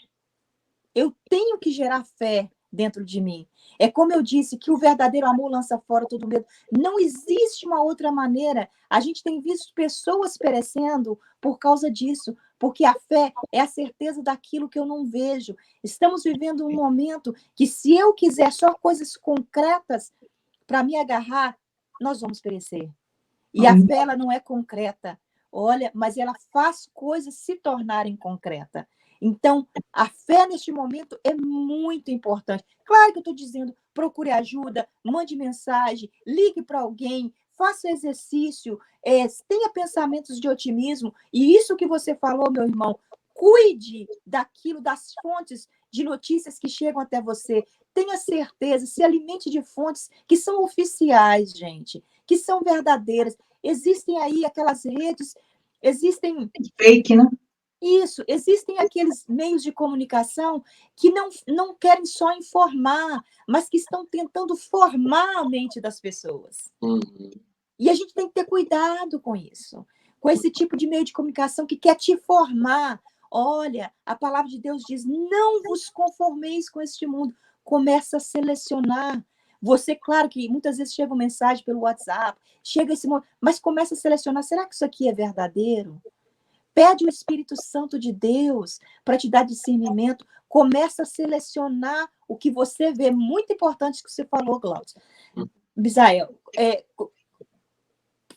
Eu tenho que gerar fé dentro de mim. É como eu disse, que o verdadeiro amor lança fora todo medo. Não existe uma outra maneira. A gente tem visto pessoas perecendo por causa disso, porque a fé é a certeza daquilo que eu não vejo. Estamos vivendo um momento que, se eu quiser só coisas concretas para me agarrar, nós vamos perecer. E a fé, ela não é concreta. Olha, mas ela faz coisas se tornarem concretas. Então, a fé neste momento é muito importante. Claro que eu estou dizendo, procure ajuda, mande mensagem, ligue para alguém, faça exercício, tenha pensamentos de otimismo. E isso que você falou, meu irmão, cuide daquilo, das fontes de notícias que chegam até você. Tenha certeza, se alimente de fontes que são oficiais, gente, que são verdadeiras. Existem aí aquelas redes, existem... Fake, né? Isso, existem aqueles meios de comunicação que não querem só informar, mas que estão tentando formar a mente das pessoas. E a gente tem que ter cuidado com isso, com esse tipo de meio de comunicação que quer te formar. Olha, a palavra de Deus diz, não vos conformeis com este mundo. Começa a selecionar. Você, claro que muitas vezes chega uma mensagem pelo WhatsApp, chega esse momento, mas começa a selecionar, será que isso aqui é verdadeiro? Pede o Espírito Santo de Deus para te dar discernimento. Começa a selecionar o que você vê. Muito importante que você falou, Glaucio. Misael,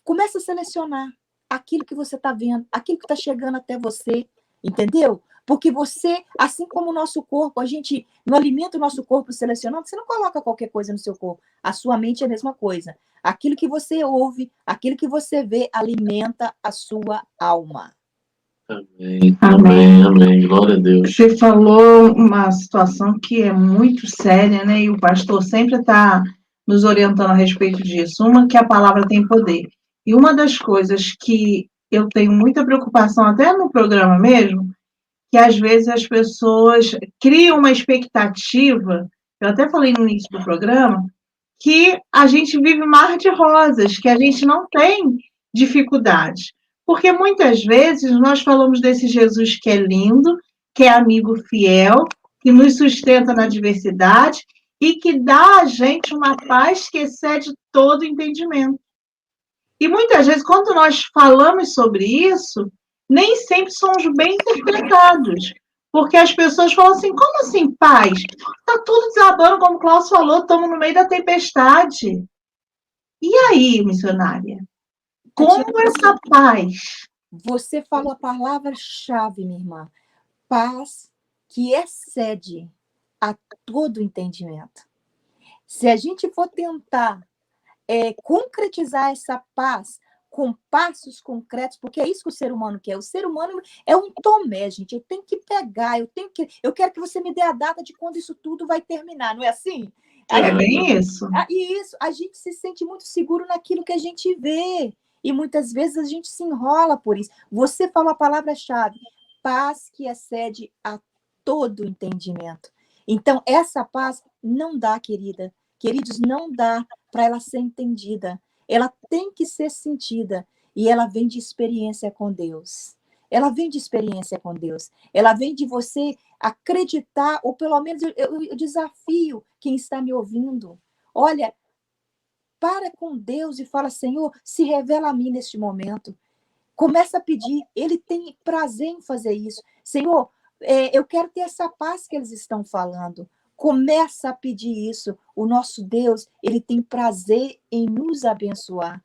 começa a selecionar aquilo que você está vendo, aquilo que está chegando até você, entendeu? Porque você, assim como o nosso corpo, a gente não alimenta o nosso corpo selecionando, você não coloca qualquer coisa no seu corpo. A sua mente é a mesma coisa. Aquilo que você ouve, aquilo que você vê, alimenta a sua alma. Amém, amém, amém. Glória a Deus. Você falou uma situação que é muito séria, né? E o pastor sempre está nos orientando a respeito disso. Uma, que a palavra tem poder. E uma das coisas que eu tenho muita preocupação, até no programa mesmo, que às vezes as pessoas criam uma expectativa, eu até falei no início do programa, que a gente vive mar de rosas, que a gente não tem dificuldades. Porque muitas vezes nós falamos desse Jesus que é lindo, que é amigo fiel, que nos sustenta na adversidade e que dá a gente uma paz que excede todo entendimento. E muitas vezes, quando nós falamos sobre isso, nem sempre somos bem interpretados. Porque as pessoas falam assim, como assim paz? Está tudo desabando, como o Cláudio falou, estamos no meio da tempestade. E aí, missionária? Como essa paz? Você falou a palavra-chave, minha irmã. Paz que excede a todo entendimento. Se a gente for tentar concretizar essa paz com passos concretos, porque é isso que o ser humano quer. O ser humano é um Tomé, gente. Eu tenho que pegar, eu quero que você me dê a data de quando isso tudo vai terminar, não é assim? É bem isso. E isso, a gente se sente muito seguro naquilo que a gente vê. E muitas vezes a gente se enrola por isso. Você falou a palavra-chave, paz que excede a todo entendimento. Então, essa paz não dá, querida. Queridos, não dá para ela ser entendida. Ela tem que ser sentida. E ela vem de experiência com Deus. Ela vem de experiência com Deus. Ela vem de você acreditar, ou pelo menos eu desafio quem está me ouvindo. Olha, para com Deus e fala, Senhor, se revela a mim neste momento. Começa a pedir. Ele tem prazer em fazer isso. Senhor, eu quero ter essa paz que eles estão falando. Começa a pedir isso. O nosso Deus, ele tem prazer em nos abençoar.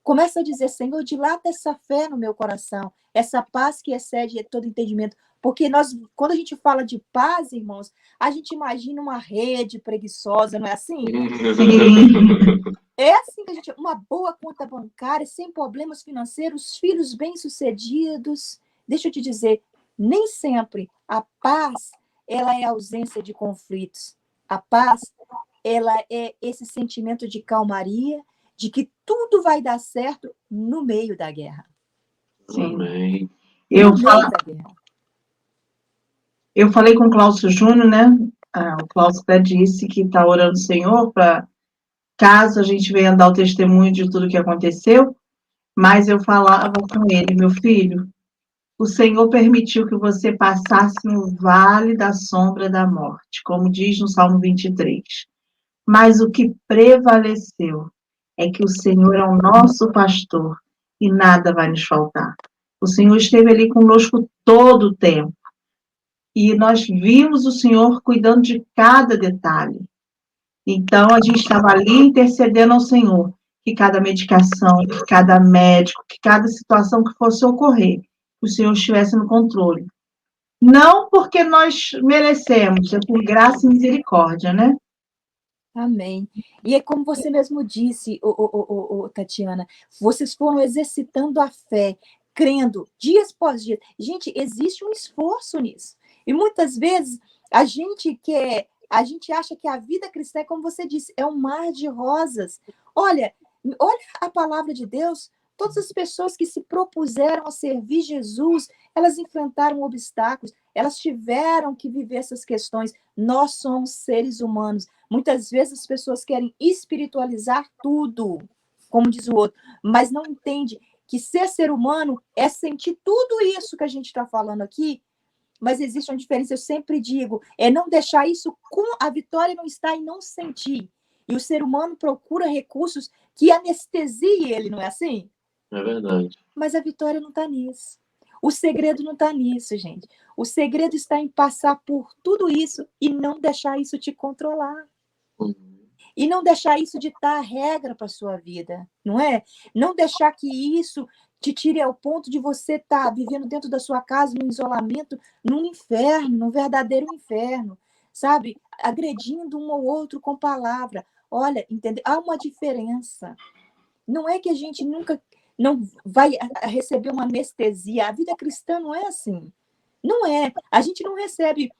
Começa a dizer, Senhor, dilata essa fé no meu coração, essa paz que excede todo entendimento. Porque quando a gente fala de paz, irmãos, a gente imagina uma rede preguiçosa, não é assim? É assim que a gente... Uma boa conta bancária, sem problemas financeiros, filhos bem-sucedidos. Deixa eu te dizer, Nem sempre a paz, ela é a ausência de conflitos. A paz, ela é esse sentimento de calmaria, de que tudo vai dar certo no meio da guerra. Sim. Amém. Eu falei com o Cláudio Júnior, né? O Cláudio até disse que está orando o Senhor para, caso a gente venha dar o testemunho de tudo que aconteceu, mas eu falava com ele, meu filho, o Senhor permitiu que você passasse no vale da sombra da morte, como diz no Salmo 23. Mas o que prevaleceu é que o Senhor é o nosso pastor e nada vai nos faltar. O Senhor esteve ali conosco todo o tempo. E nós vimos o Senhor cuidando de cada detalhe. Então, a gente estava ali intercedendo ao Senhor, que cada medicação, que cada médico, que cada situação que fosse ocorrer, o Senhor estivesse no controle. Não porque nós merecemos, é por graça e misericórdia, né? Amém. E é como você mesmo disse, Tatiana, vocês foram exercitando a fé, crendo, dias após dia. Gente, existe um esforço nisso. E muitas vezes a gente acha que a vida cristã, como você disse, é um mar de rosas. Olha a palavra de Deus. Todas as pessoas que se propuseram a servir Jesus, elas enfrentaram obstáculos, elas tiveram que viver essas questões. Nós somos seres humanos. Muitas vezes as pessoas querem espiritualizar tudo, como diz o outro, mas não entende que ser humano é sentir tudo isso que a gente está falando aqui, mas existe uma diferença, eu sempre digo, é não deixar isso com a vitória não está em não sentir. E o ser humano procura recursos que anestesiem ele, não é assim? É verdade. Mas a vitória não está nisso. O segredo não está nisso, gente. O segredo está em passar por tudo isso e não deixar isso te controlar. E não deixar isso ditar a regra para a sua vida, não é? Não deixar que isso te tire ao ponto de você estar vivendo dentro da sua casa, num isolamento, num inferno, num verdadeiro inferno, sabe? Agredindo um ou outro com palavra. Olha, entendeu? Há uma diferença. Não é que a gente nunca não vai receber uma anestesia. A vida cristã não é assim. Não é. A gente não recebe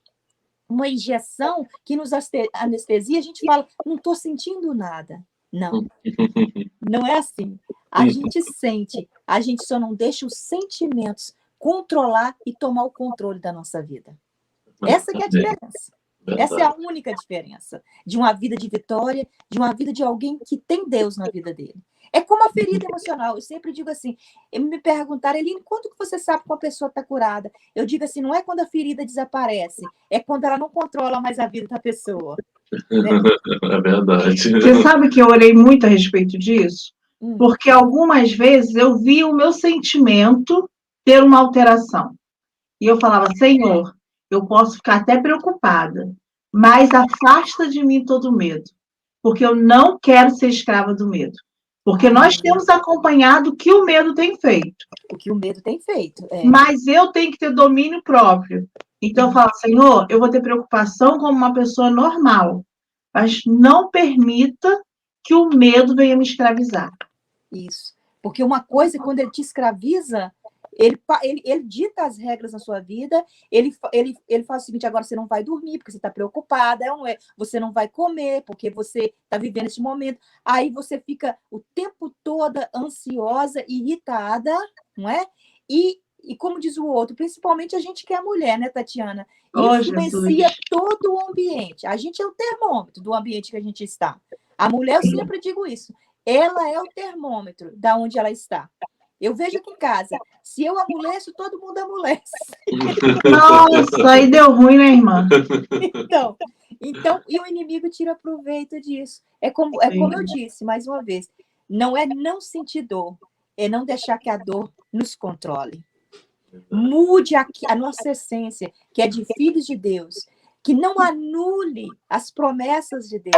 uma injeção que nos anestesia, a gente fala, não estou sentindo nada. Não, não é assim. A gente sente, a gente só não deixa os sentimentos controlar e tomar o controle da nossa vida. Essa que é a diferença. Essa é a única diferença de uma vida de vitória, de uma vida de alguém que tem Deus na vida dele. É como a ferida emocional. Eu sempre digo assim, me perguntaram, Eline, quando que você sabe que uma pessoa está curada? Eu digo assim, não é quando a ferida desaparece, é quando ela não controla mais a vida da pessoa. Né? É verdade. Você sabe que eu orei muito a respeito disso? Porque algumas vezes eu vi o meu sentimento ter uma alteração. E eu falava, Senhor, eu posso ficar até preocupada, mas afasta de mim todo medo, porque eu não quero ser escrava do medo. Porque nós temos acompanhado o que o medo tem feito. O que o medo tem feito. É. Mas eu tenho que ter domínio próprio. Então eu falo, Senhor, eu vou ter preocupação como uma pessoa normal, mas não permita que o medo venha me escravizar. Isso. Porque uma coisa, quando ele te escraviza, ele dita as regras na sua vida, ele faz o seguinte, agora você não vai dormir, porque você está preocupada, não é? Você não vai comer, porque você está vivendo esse momento. Aí você fica o tempo todo ansiosa, irritada, não é? E como diz o outro, principalmente a gente que é mulher, né, Tatiana? Influencia todo o ambiente. A gente é o termômetro do ambiente que a gente está. A mulher, eu sempre digo isso, ela é o termômetro da onde ela está. Eu vejo aqui em casa, se eu amoleço, todo mundo amolece. Nossa, aí deu ruim, né, irmã? Então, e o inimigo tira proveito disso. É como eu disse, mais uma vez, não é não sentir dor, é não deixar que a dor nos controle. Mude a nossa essência, que é de filhos de Deus, que não anule as promessas de Deus.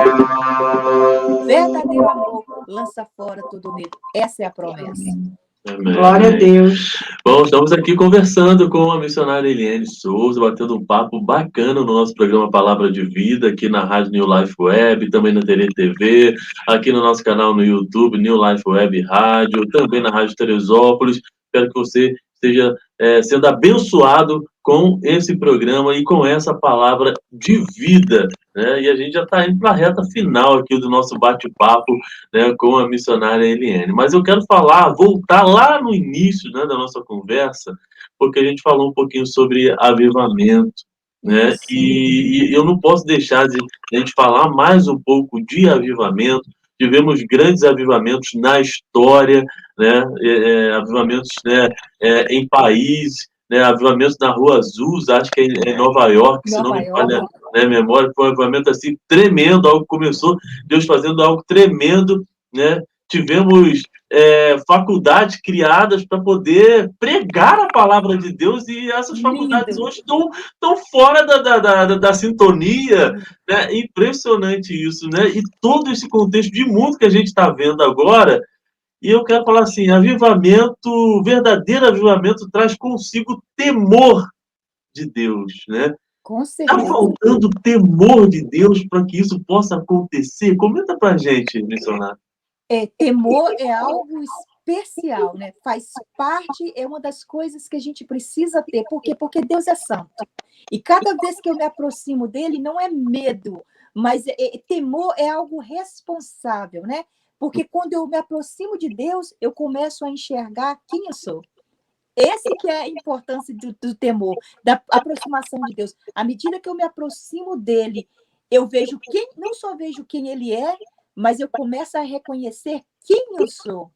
O verdadeiro amor lança fora todo medo. Essa é a promessa. Amém. Glória a Deus. Bom, estamos aqui conversando com a missionária Eliane Souza, batendo um papo bacana no nosso programa Palavra de Vida, aqui na Rádio New Life Web, também na TV, aqui no nosso canal no YouTube, New Life Web Rádio, também na Rádio Teresópolis. Espero que você esteja sendo abençoado com esse programa e com essa palavra de vida, né? E a gente já está indo para a reta final aqui do nosso bate-papo, né, com a missionária Eliane. Mas eu quero voltar lá no início, né, da nossa conversa, porque a gente falou um pouquinho sobre avivamento, né? Isso. E eu não posso deixar de a gente falar mais um pouco de avivamento. Tivemos grandes avivamentos na história, né? Avivamentos, né, em países, né, avivamentos na Rua Azul, acho que é em Nova York, se não Nova me falha, York. né, a memória, foi um avivamento assim tremendo, algo que começou, Deus fazendo algo tremendo, né? Tivemos faculdades criadas para poder pregar a palavra de Deus, e essas faculdades Lindo. hoje estão fora da sintonia, né? Impressionante isso, né? E todo esse contexto de mundo que a gente está vendo agora. E eu quero falar assim, verdadeiro avivamento traz consigo temor de Deus, né? Com Está certeza. faltando temor de Deus para que isso possa acontecer? Comenta para a gente, missionário. Temor é algo especial, né? Faz parte, é uma das coisas que a gente precisa ter. Por quê? Porque Deus é santo. E cada vez que eu me aproximo dele, não é medo, mas temor é algo responsável, né? Porque quando eu me aproximo de Deus, eu começo a enxergar quem eu sou. Esse que é a importância do temor, da aproximação de Deus. À medida que eu me aproximo dele, eu vejo não só vejo quem ele é, mas eu começo a reconhecer quem eu sou.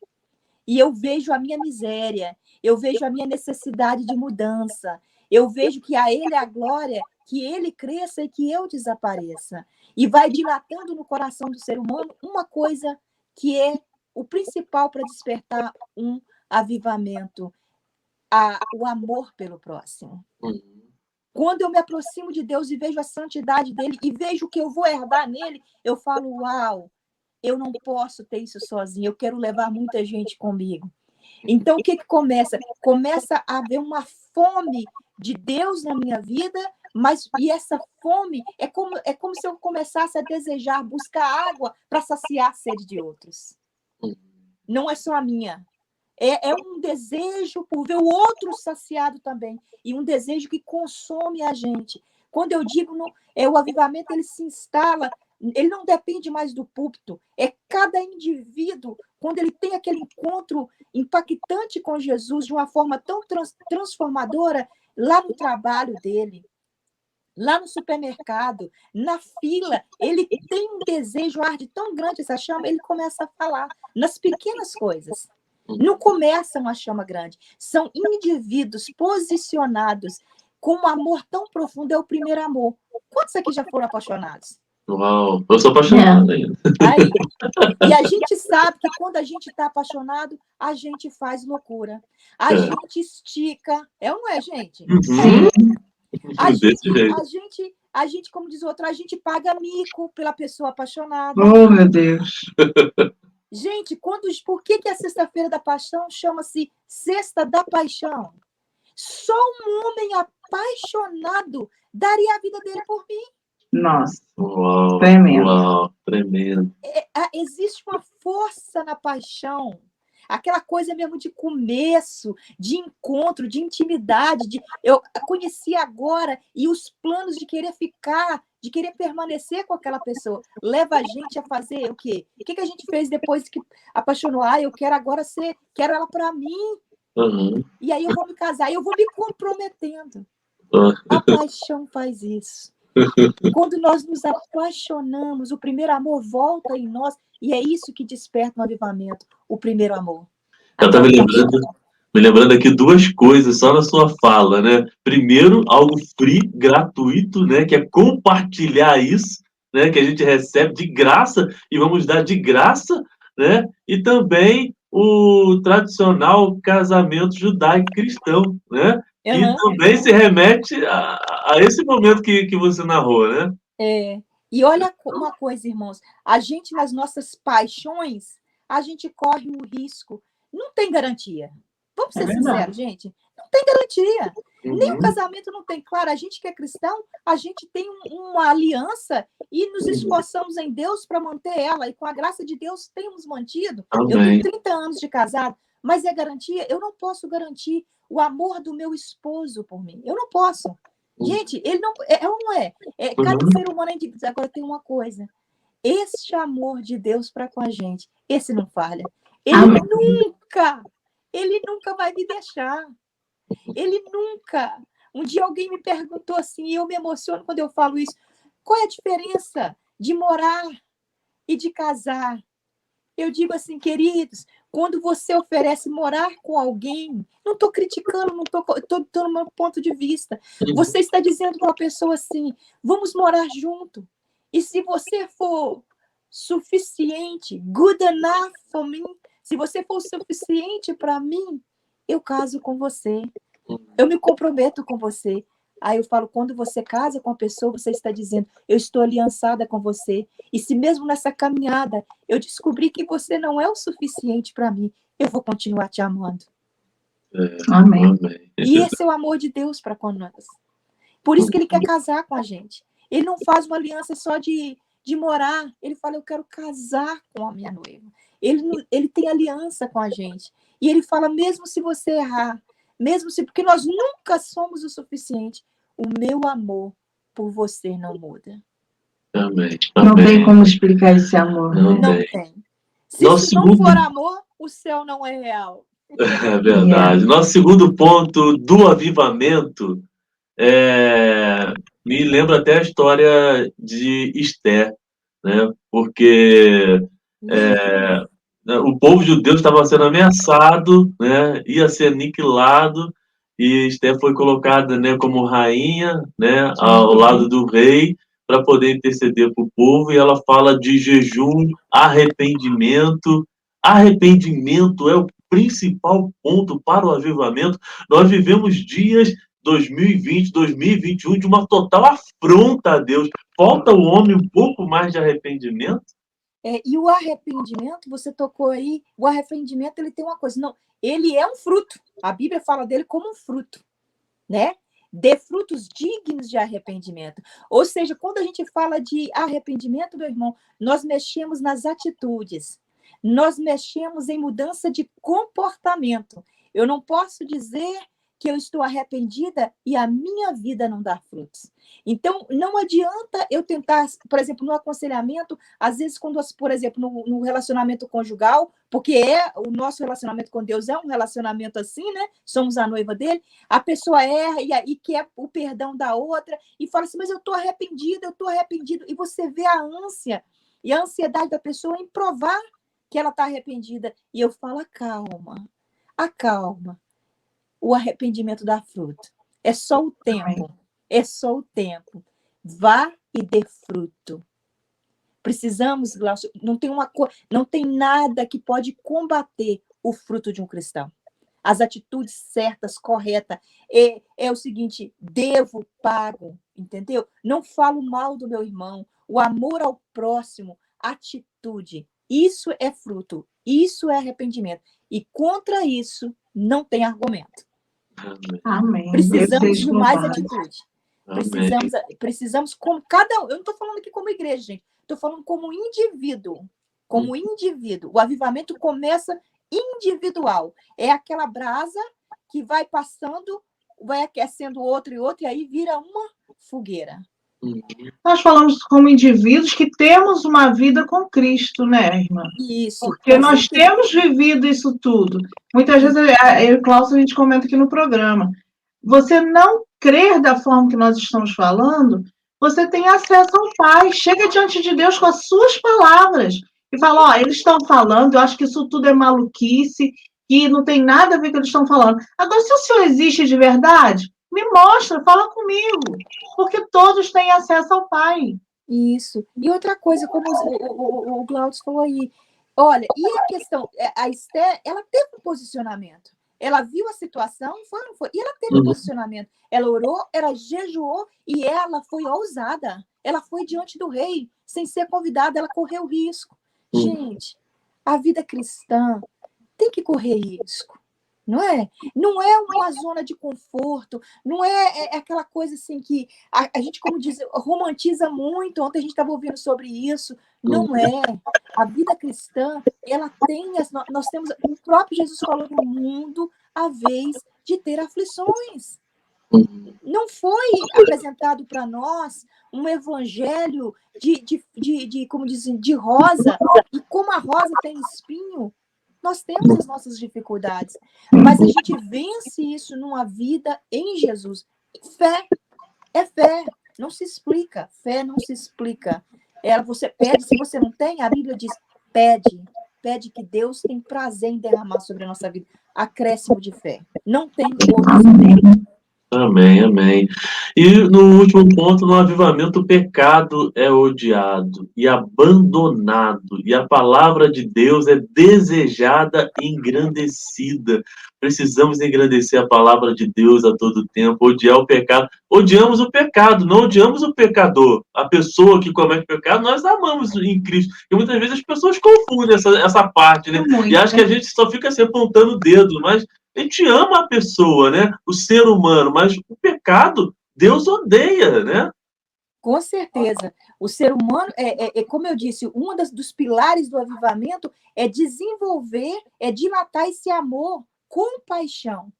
E eu vejo a minha miséria, eu vejo a minha necessidade de mudança, eu vejo que a ele é a glória, que ele cresça e que eu desapareça. E vai dilatando no coração do ser humano uma coisa que é o principal para despertar um avivamento, o amor pelo próximo. Quando eu me aproximo de Deus e vejo a santidade dele e vejo o que eu vou herdar nele, eu falo, uau, eu não posso ter isso sozinho, eu quero levar muita gente comigo. Então, o que começa? Começa a haver uma fome de Deus na minha vida, e essa fome é como se eu começasse a desejar, buscar água para saciar a sede de outros. Não é só a minha. É um desejo por ver o outro saciado também, e um desejo que consome a gente. Quando eu digo o avivamento, ele se instala, ele não depende mais do púlpito, é cada indivíduo, quando ele tem aquele encontro impactante com Jesus de uma forma tão transformadora, lá no trabalho dele, lá no supermercado, na fila, ele tem um desejo, arde tão grande essa chama, ele começa a falar nas pequenas coisas. Não começa uma chama grande. São indivíduos posicionados com um amor tão profundo. É o primeiro amor. Quantos aqui já foram apaixonados? Uau, eu sou apaixonado ainda. Aí. E a gente sabe que quando a gente está apaixonado, a gente faz loucura. A gente estica. É ou não é, gente? Sim. A gente, como diz o outro, a gente paga mico pela pessoa apaixonada. Oh, meu Deus. Gente, por que a Sexta-feira da Paixão chama-se Sexta da Paixão? Só um homem apaixonado daria a vida dele por mim. Nossa. Uau, tremendo. Uau, tremendo. Existe uma força na paixão. Aquela coisa mesmo de começo, de encontro, de intimidade. Eu conheci agora, e os planos de querer ficar, de querer permanecer com aquela pessoa, leva a gente a fazer o quê? O que a gente fez depois que apaixonou? Eu quero agora quero ela para mim. Uhum. E aí eu vou me casar, eu vou me comprometendo. A paixão faz isso. Quando nós nos apaixonamos, o primeiro amor volta em nós, e é isso que desperta um avivamento, o primeiro amor. Eu estava me lembrando aqui duas coisas só na sua fala, né? Primeiro, algo free, gratuito, né? Que é compartilhar isso, né? Que a gente recebe de graça e vamos dar de graça, né? E também o tradicional casamento judaico-cristão, né? Que também se remete a esse momento que você narrou, né? E olha uma coisa, irmãos, a gente, nas nossas paixões, a gente corre um risco. Não tem garantia. Vamos ser sinceros, gente? Não tem garantia. Nem o casamento não tem. Claro, a gente que é cristão, a gente tem uma aliança e nos esforçamos em Deus para manter ela. E com a graça de Deus, temos mantido. Amém. Eu tenho 30 anos de casado, Mas é garantia? Eu não posso garantir o amor do meu esposo por mim. Eu não posso. Gente, ele não é ou não é? Cada ser humano é indivíduo. Agora tem uma coisa. Este amor de Deus para com a gente, esse não falha. Amém. Ele nunca vai me deixar. Ele nunca. Um dia alguém me perguntou assim, e eu me emociono quando eu falo isso. Qual é a diferença de morar e de casar? Eu digo assim, queridos, quando você oferece morar com alguém, não estou criticando, não estou no meu ponto de vista. Você está dizendo para uma pessoa assim, vamos morar junto. E se você for suficiente, good enough for me, se você for suficiente para mim, eu caso com você. Eu me comprometo com você. Aí eu falo, quando você casa com a pessoa, você está dizendo, eu estou aliançada com você. E se mesmo nessa caminhada eu descobrir que você não é o suficiente para mim, eu vou continuar te amando. Amém. E esse é o amor de Deus para com nós. Por isso que ele quer casar com a gente. Ele não faz uma aliança só de morar. Ele fala, eu quero casar com a minha noiva. Ele tem aliança com a gente. E ele fala, mesmo se você errar, porque nós nunca somos o suficiente, o meu amor por você não muda. Amém. Não tem como explicar esse amor. Não tem. Se isso não for amor, o céu não é real. É verdade. Nosso segundo ponto do avivamento me lembra até a história de Esté, né? Porque o povo judeu estava sendo ameaçado, né? Ia ser aniquilado, e Esté foi colocada, né, como rainha, né, ao lado do rei, para poder interceder para o povo, e ela fala de jejum, arrependimento. Arrependimento é o principal ponto para o avivamento. Nós vivemos dias 2020, 2021 de uma total afronta a Deus. Falta ao homem um pouco mais de arrependimento? E o arrependimento, você tocou aí, o arrependimento, ele tem uma coisa, não, ele é um fruto. A Bíblia fala dele como um fruto, né? Dê frutos dignos de arrependimento. Ou seja, quando a gente fala de arrependimento, meu irmão, nós mexemos nas atitudes. Nós mexemos em mudança de comportamento. Eu não posso dizer que eu estou arrependida e a minha vida não dá frutos. Então, não adianta eu tentar, por exemplo, no aconselhamento, às vezes, quando, por exemplo, no relacionamento conjugal, porque o nosso relacionamento com Deus é um relacionamento assim, né? Somos a noiva dele, a pessoa erra e quer o perdão da outra e fala assim, mas eu estou arrependida, eu estou arrependido. E você vê a ânsia e a ansiedade da pessoa em provar que ela está arrependida. E eu falo, acalma. O arrependimento dá fruto. É só o tempo. É só o tempo. Vá e dê fruto. Precisamos, Glaucio, não tem nada que pode combater o fruto de um cristão. As atitudes certas, corretas. É o seguinte, devo, pago, entendeu? Não falo mal do meu irmão. O amor ao próximo, atitude. Isso é fruto. Isso é arrependimento. E contra isso, não tem argumento. Amém. Precisamos de mais atitude. Precisamos como cada um. Eu não estou falando aqui como igreja, gente. Estou falando como indivíduo. Como indivíduo. O avivamento começa individual. É aquela brasa que vai passando, vai aquecendo outro e outro, e aí vira uma fogueira. Nós falamos como indivíduos que temos uma vida com Cristo, né, irmã? Isso. Porque nós temos vivido isso tudo. Muitas vezes, eu e o Cláudio, a gente comenta aqui no programa. Você não crer da forma que nós estamos falando, você tem acesso ao Pai. Chega diante de Deus com as suas palavras e fala, eles estão falando, eu acho que isso tudo é maluquice, que não tem nada a ver com o que eles estão falando. Agora, se o Senhor existe de verdade, me mostra, fala comigo, porque todos têm acesso ao Pai. Isso. E outra coisa, como o Glaucio falou aí, olha, e a questão, a Esté, ela teve um posicionamento. Ela viu a situação, foi ou não foi? E ela teve um posicionamento. Ela orou, ela jejuou e ela foi ousada. Ela foi diante do rei, sem ser convidada, ela correu risco. Gente, a vida cristã tem que correr risco. Não é? Não é uma zona de conforto, não é aquela coisa assim que a gente, como diz, romantiza muito. Ontem a gente estava ouvindo sobre isso. Não é. A vida cristã, ela tem, nós temos, o próprio Jesus falou no mundo a vez de ter aflições. Não foi apresentado para nós um evangelho como dizem, de rosa, e como a rosa tem espinho, nós temos as nossas dificuldades, mas a gente vence isso numa vida em Jesus. Fé é fé, não se explica. Fé não se explica. Você pede, se você não tem, a Bíblia diz, pede que Deus tem prazer em derramar sobre a nossa vida. Acréscimo de fé. Não tem outro. Amém, amém. E no último ponto, no avivamento, o pecado é odiado e abandonado, e a palavra de Deus é desejada e engrandecida. Precisamos engrandecer a palavra de Deus a todo tempo, odiar o pecado. Odiamos o pecado, não odiamos o pecador. A pessoa que comete pecado, nós amamos em Cristo. E muitas vezes as pessoas confundem essa parte, né? E acho que a gente só fica se apontando o dedo, mas a gente ama a pessoa, né? O ser humano, mas o pecado, Deus odeia, né? Com certeza. O ser humano, como eu disse, dos pilares do avivamento é desenvolver, é dilatar esse amor com paixão,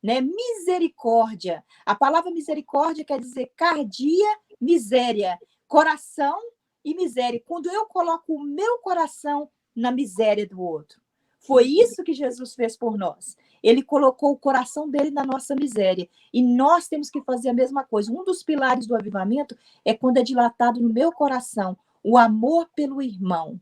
né? Misericórdia. A palavra misericórdia quer dizer cardia, miséria, coração e miséria. Quando eu coloco o meu coração na miséria do outro. Foi isso que Jesus fez por nós. Ele colocou o coração dele na nossa miséria. E nós temos que fazer a mesma coisa. Um dos pilares do avivamento é quando é dilatado no meu coração o amor pelo irmão,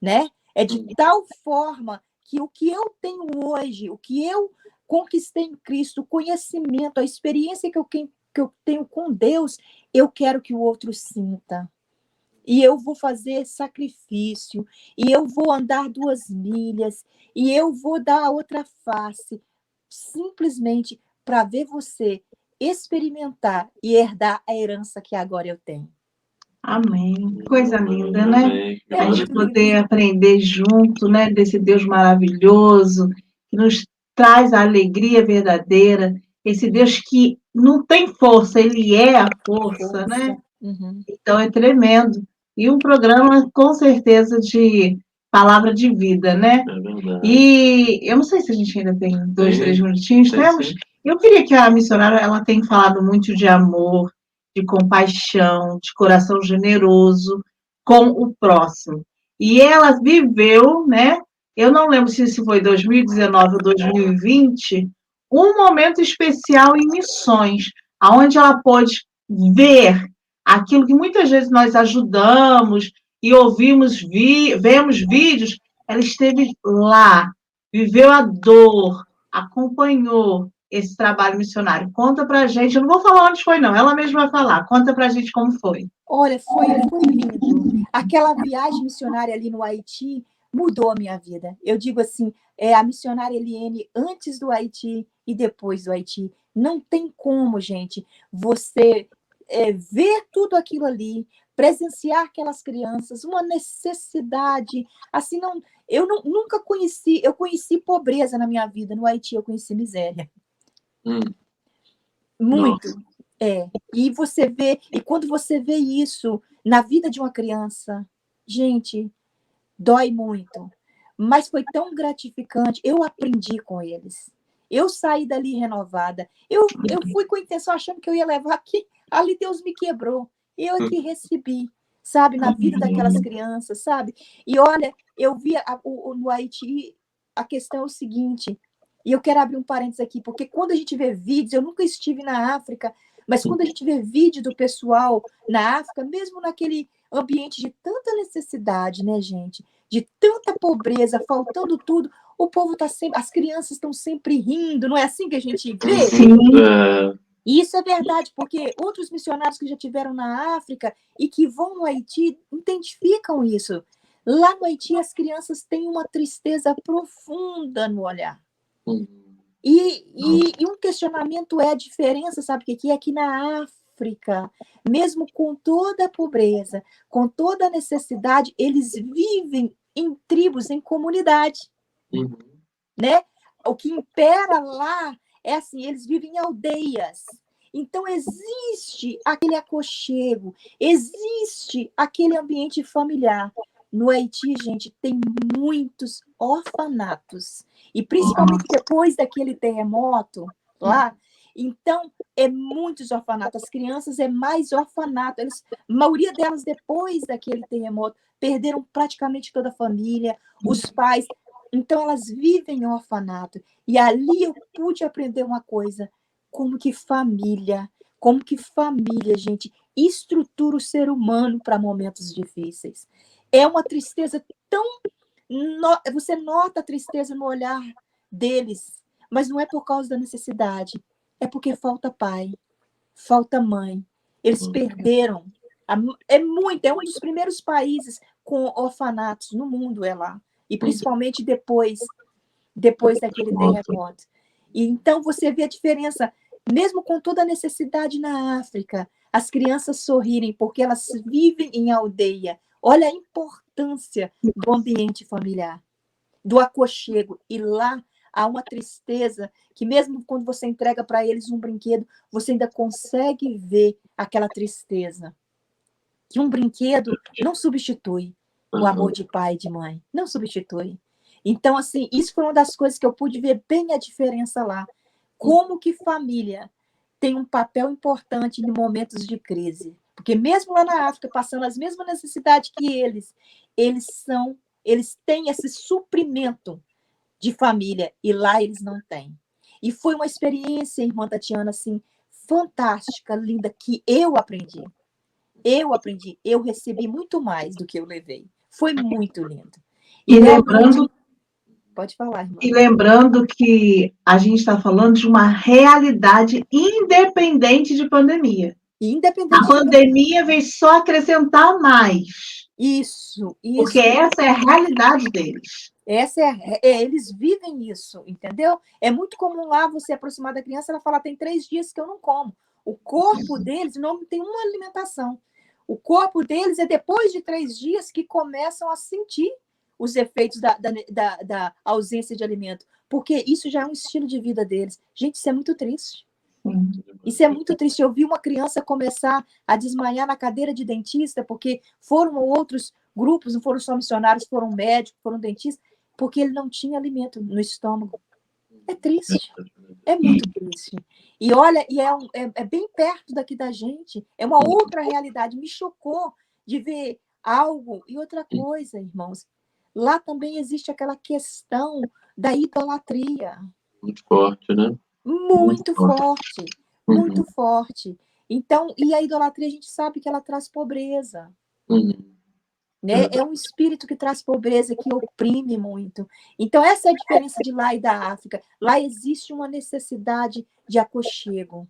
né? É de tal forma que o que eu tenho hoje, o que eu conquistei em Cristo, o conhecimento, a experiência que eu tenho com Deus, eu quero que o outro sinta. E eu vou fazer sacrifício, e eu vou andar 2 milhas, e eu vou dar a outra face, simplesmente para ver você experimentar e herdar a herança que agora eu tenho. Amém. Coisa linda, né? Amém. A gente poder aprender junto, né, desse Deus maravilhoso, que nos traz a alegria verdadeira, esse Deus que não tem força, ele é a força, né? Uhum. Então é tremendo. E um programa, com certeza, de palavra de vida, né? É verdade. E eu não sei se a gente ainda tem 2, 3 minutinhos, temos? Eu queria que a missionária, ela tenha falado muito de amor, de compaixão, de coração generoso com o próximo. E ela viveu, né? Eu não lembro se foi 2019 ou 2020, um momento especial em missões, onde ela pôde ver aquilo que muitas vezes nós ajudamos e vemos vídeos. Ela esteve lá, viveu a dor, acompanhou esse trabalho missionário. Conta pra gente, eu não vou falar onde foi, não, ela mesma vai falar. Conta pra gente como foi. Olha, foi lindo. Aquela viagem missionária ali no Haiti mudou a minha vida. Eu digo assim, a missionária Eliane antes do Haiti e depois do Haiti. Não tem como, gente, você ver tudo aquilo ali, presenciar aquelas crianças, uma necessidade, assim, nunca conheci, eu conheci pobreza na minha vida, no Haiti eu conheci miséria. Muito. Nossa. E você vê, e quando você vê isso na vida de uma criança, gente, dói muito, mas foi tão gratificante, eu aprendi com eles, eu saí dali renovada, eu fui com a intenção achando que eu ia levar aqui, ali Deus me quebrou, eu aqui recebi, sabe, na vida daquelas crianças, sabe, e olha, eu vi no Haiti, a questão é o seguinte, e eu quero abrir um parênteses aqui, porque quando a gente vê vídeos, eu nunca estive na África, mas quando a gente vê vídeo do pessoal na África, mesmo naquele ambiente de tanta necessidade, né, gente, de tanta pobreza, faltando tudo, o povo está sempre, as crianças estão sempre rindo, não é assim que a gente vê? Sim. E isso é verdade, porque outros missionários que já tiveram na África e que vão no Haiti identificam isso. Lá no Haiti, as crianças têm uma tristeza profunda no olhar. E um questionamento é a diferença, sabe o que é? Que na África, mesmo com toda a pobreza, com toda a necessidade, eles vivem em tribos, em comunidade. Né? o que impera lá é assim, eles vivem em aldeias. Então, existe aquele aconchego, existe aquele ambiente familiar. No Haiti, gente, tem muitos orfanatos. E principalmente depois daquele terremoto lá, então, é muitos orfanatos. As crianças é mais orfanato. A maioria delas, depois daquele terremoto, perderam praticamente toda a família, os pais. Então, elas vivem em orfanato. E ali eu pude aprender uma coisa, como que família, gente, estrutura o ser humano para momentos difíceis. É uma tristeza tão... Você nota a tristeza no olhar deles, mas não é por causa da necessidade, é porque falta pai, falta mãe. Eles perderam. É um dos primeiros países com orfanatos no mundo, é lá. E principalmente depois daquele terremoto. E então você vê a diferença, mesmo com toda a necessidade na África, as crianças sorrirem porque elas vivem em aldeia. Olha a importância do ambiente familiar, do aconchego. E lá há uma tristeza que mesmo quando você entrega para eles um brinquedo, você ainda consegue ver aquela tristeza. Que um brinquedo não substitui o amor de pai e de mãe. Não substitui. Então, assim, isso foi uma das coisas que eu pude ver bem a diferença lá. Como que família tem um papel importante em momentos de crise. Porque mesmo lá na África, passando as mesmas necessidades que eles têm esse suprimento de família, e lá eles não têm. E foi uma experiência, irmã Tatiana, assim, fantástica, linda, que eu aprendi. Eu recebi muito mais do que eu levei. Foi muito lindo. E lembrando... Pode falar, irmã. E lembrando que a gente está falando de uma realidade independente de pandemia. A pandemia veio só acrescentar mais. Isso. Porque essa é a realidade deles. Eles vivem isso, entendeu? É muito comum lá você aproximar da criança, ela fala, tem 3 dias que eu não como. O corpo deles não tem uma alimentação. O corpo deles é depois de 3 dias que começam a sentir os efeitos da ausência de alimento. Porque isso já é um estilo de vida deles. Gente, isso é muito triste. Isso é muito triste. Eu vi uma criança começar a desmaiar na cadeira de dentista, porque foram outros grupos, não foram só missionários, foram médicos, foram dentistas, porque ele não tinha alimento no estômago. É triste. É muito triste. E olha, é bem perto daqui da gente. É uma outra realidade. Me chocou de ver algo. E outra coisa, irmãos, lá também existe aquela questão da idolatria. Muito forte, né? Muito forte. Muito forte. Então, e a idolatria, a gente sabe que ela traz pobreza. Né? É um espírito que traz pobreza, que oprime muito. Então, essa é a diferença de lá e da África. Lá existe uma necessidade de aconchego,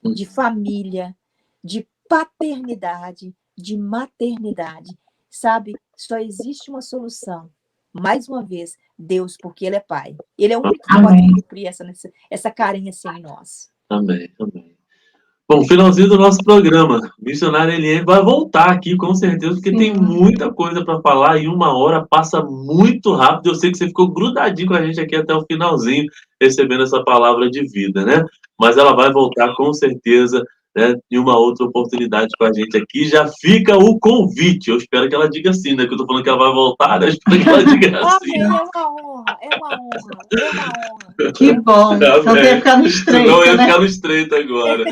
de família, de paternidade, de maternidade. Sabe? Só existe uma solução. Mais uma vez, Deus, porque Ele é Pai. Ele é o único que pode cumprir essa carência em nós. Amém, amém. Bom, finalzinho do nosso programa. Missionária Eliane vai voltar aqui, com certeza, porque tem muita coisa para falar e 1 hora passa muito rápido. Eu sei que você ficou grudadinho com a gente aqui até o finalzinho, recebendo essa palavra de vida, né? Mas ela vai voltar com certeza, né, em uma outra oportunidade com a gente aqui. Já fica o convite. Eu espero que ela diga sim, né? Que eu tô falando que ela vai voltar, né? Eu espero que ela diga assim. Amém, é uma honra, é uma honra, é uma honra. Que bom. Então ia ficar no estreito, não ia ficar no estreito agora.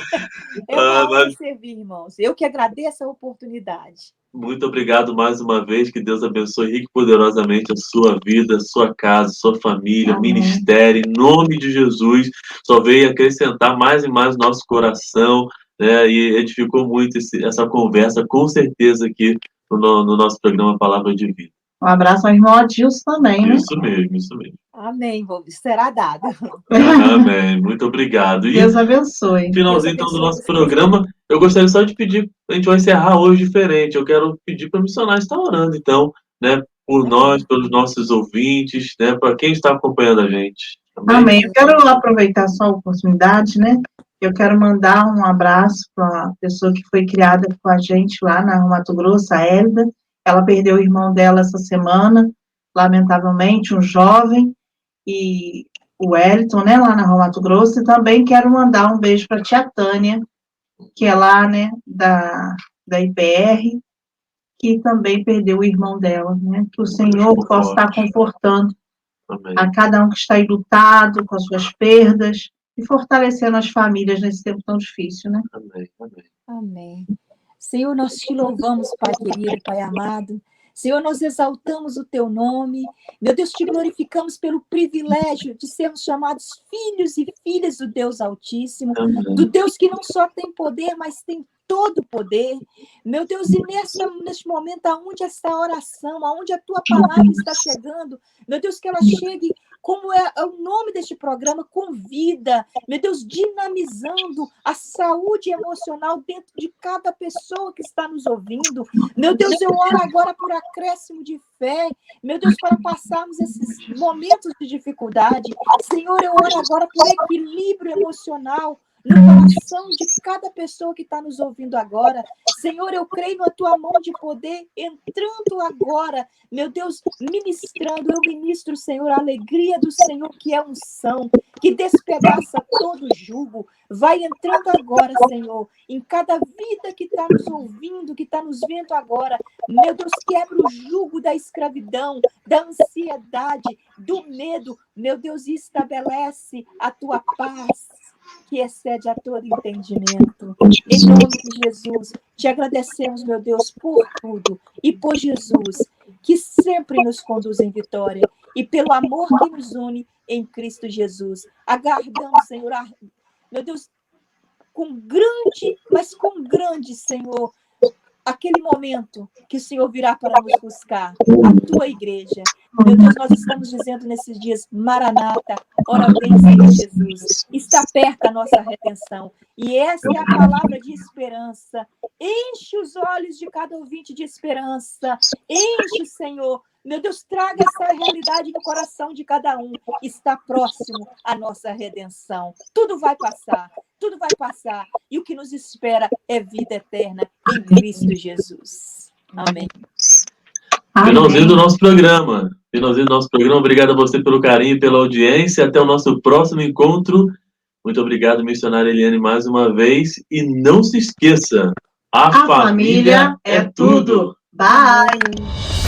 É uma honra servir, irmãos. Eu que agradeço a oportunidade. Muito obrigado mais uma vez. Que Deus abençoe rico e poderosamente a sua vida, sua casa, sua família, ministério. Em nome de Jesus, só veio acrescentar mais e mais nosso coração, né? E edificou muito essa conversa, com certeza, aqui no nosso programa Palavra de Vida. Um abraço ao irmão Adilson também, né? Isso mesmo, isso mesmo. Amém, será dado. Amém, muito obrigado. E Deus abençoe. Finalzinho então do nosso programa, eu gostaria só de pedir, a gente vai encerrar hoje diferente, eu quero pedir para o missionário estar orando, então, né, por nós, pelos nossos ouvintes, né, para quem está acompanhando a gente. Amém. Eu quero aproveitar só a oportunidade, né, eu quero mandar um abraço para a pessoa que foi criada com a gente lá na Mato Grosso, a Hélida. Ela perdeu o irmão dela essa semana, lamentavelmente, um jovem, e o Wellington, né, lá na Rua Mato Grosso, e também quero mandar um beijo para a tia Tânia, que é lá, né, da IPR, que também perdeu o irmão dela, né? Que o Senhor possa estar confortando a cada um que está enlutado com as suas perdas e fortalecendo as famílias nesse tempo tão difícil, né? Amém, amém. Amém. Senhor, nós te louvamos, Pai querido, Pai amado. Senhor, nós exaltamos o teu nome. Meu Deus, te glorificamos pelo privilégio de sermos chamados filhos e filhas do Deus Altíssimo, do Deus que não só tem poder, mas tem todo o poder. Meu Deus, e neste momento, aonde esta oração, aonde a tua palavra está chegando, meu Deus, que ela chegue, como é o nome deste programa, com vida, meu Deus, dinamizando a saúde emocional dentro de cada pessoa que está nos ouvindo. Meu Deus, eu oro agora por acréscimo de fé, meu Deus, para passarmos esses momentos de dificuldade. Senhor, eu oro agora por equilíbrio emocional no coração de cada pessoa que está nos ouvindo agora. Senhor, eu creio na tua mão de poder entrando agora, meu Deus, ministrando. Eu ministro, Senhor, a alegria do Senhor, que é unção, que despedaça todo jugo. Vai entrando agora, Senhor, em cada vida que está nos ouvindo, que está nos vendo agora. Meu Deus, quebra o jugo da escravidão, da ansiedade, do medo. Meu Deus, estabelece a tua paz, que excede a todo entendimento. Em nome de Jesus, te agradecemos, meu Deus, por tudo. E por Jesus, que sempre nos conduz em vitória. E pelo amor que nos une em Cristo Jesus. Aguardamos, Senhor, meu Deus, com grande, Senhor, aquele momento que o Senhor virá para nos buscar, a tua igreja. Meu Deus, nós estamos dizendo nesses dias, Maranata, ora vem, Senhor Jesus. Está perto a nossa redenção. E essa é a palavra de esperança. Enche os olhos de cada ouvinte de esperança. Enche, Senhor. Meu Deus, traga essa realidade no coração de cada um. Está próximo a nossa redenção. Tudo vai passar. Tudo vai passar. E o que nos espera é vida eterna em Cristo Jesus. Amém. Finalzinho do nosso programa. Finalzinho do nosso programa. Obrigado a você pelo carinho e pela audiência. Até o nosso próximo encontro. Muito obrigado, missionária Eliane, mais uma vez. E não se esqueça, a família é tudo. Bye!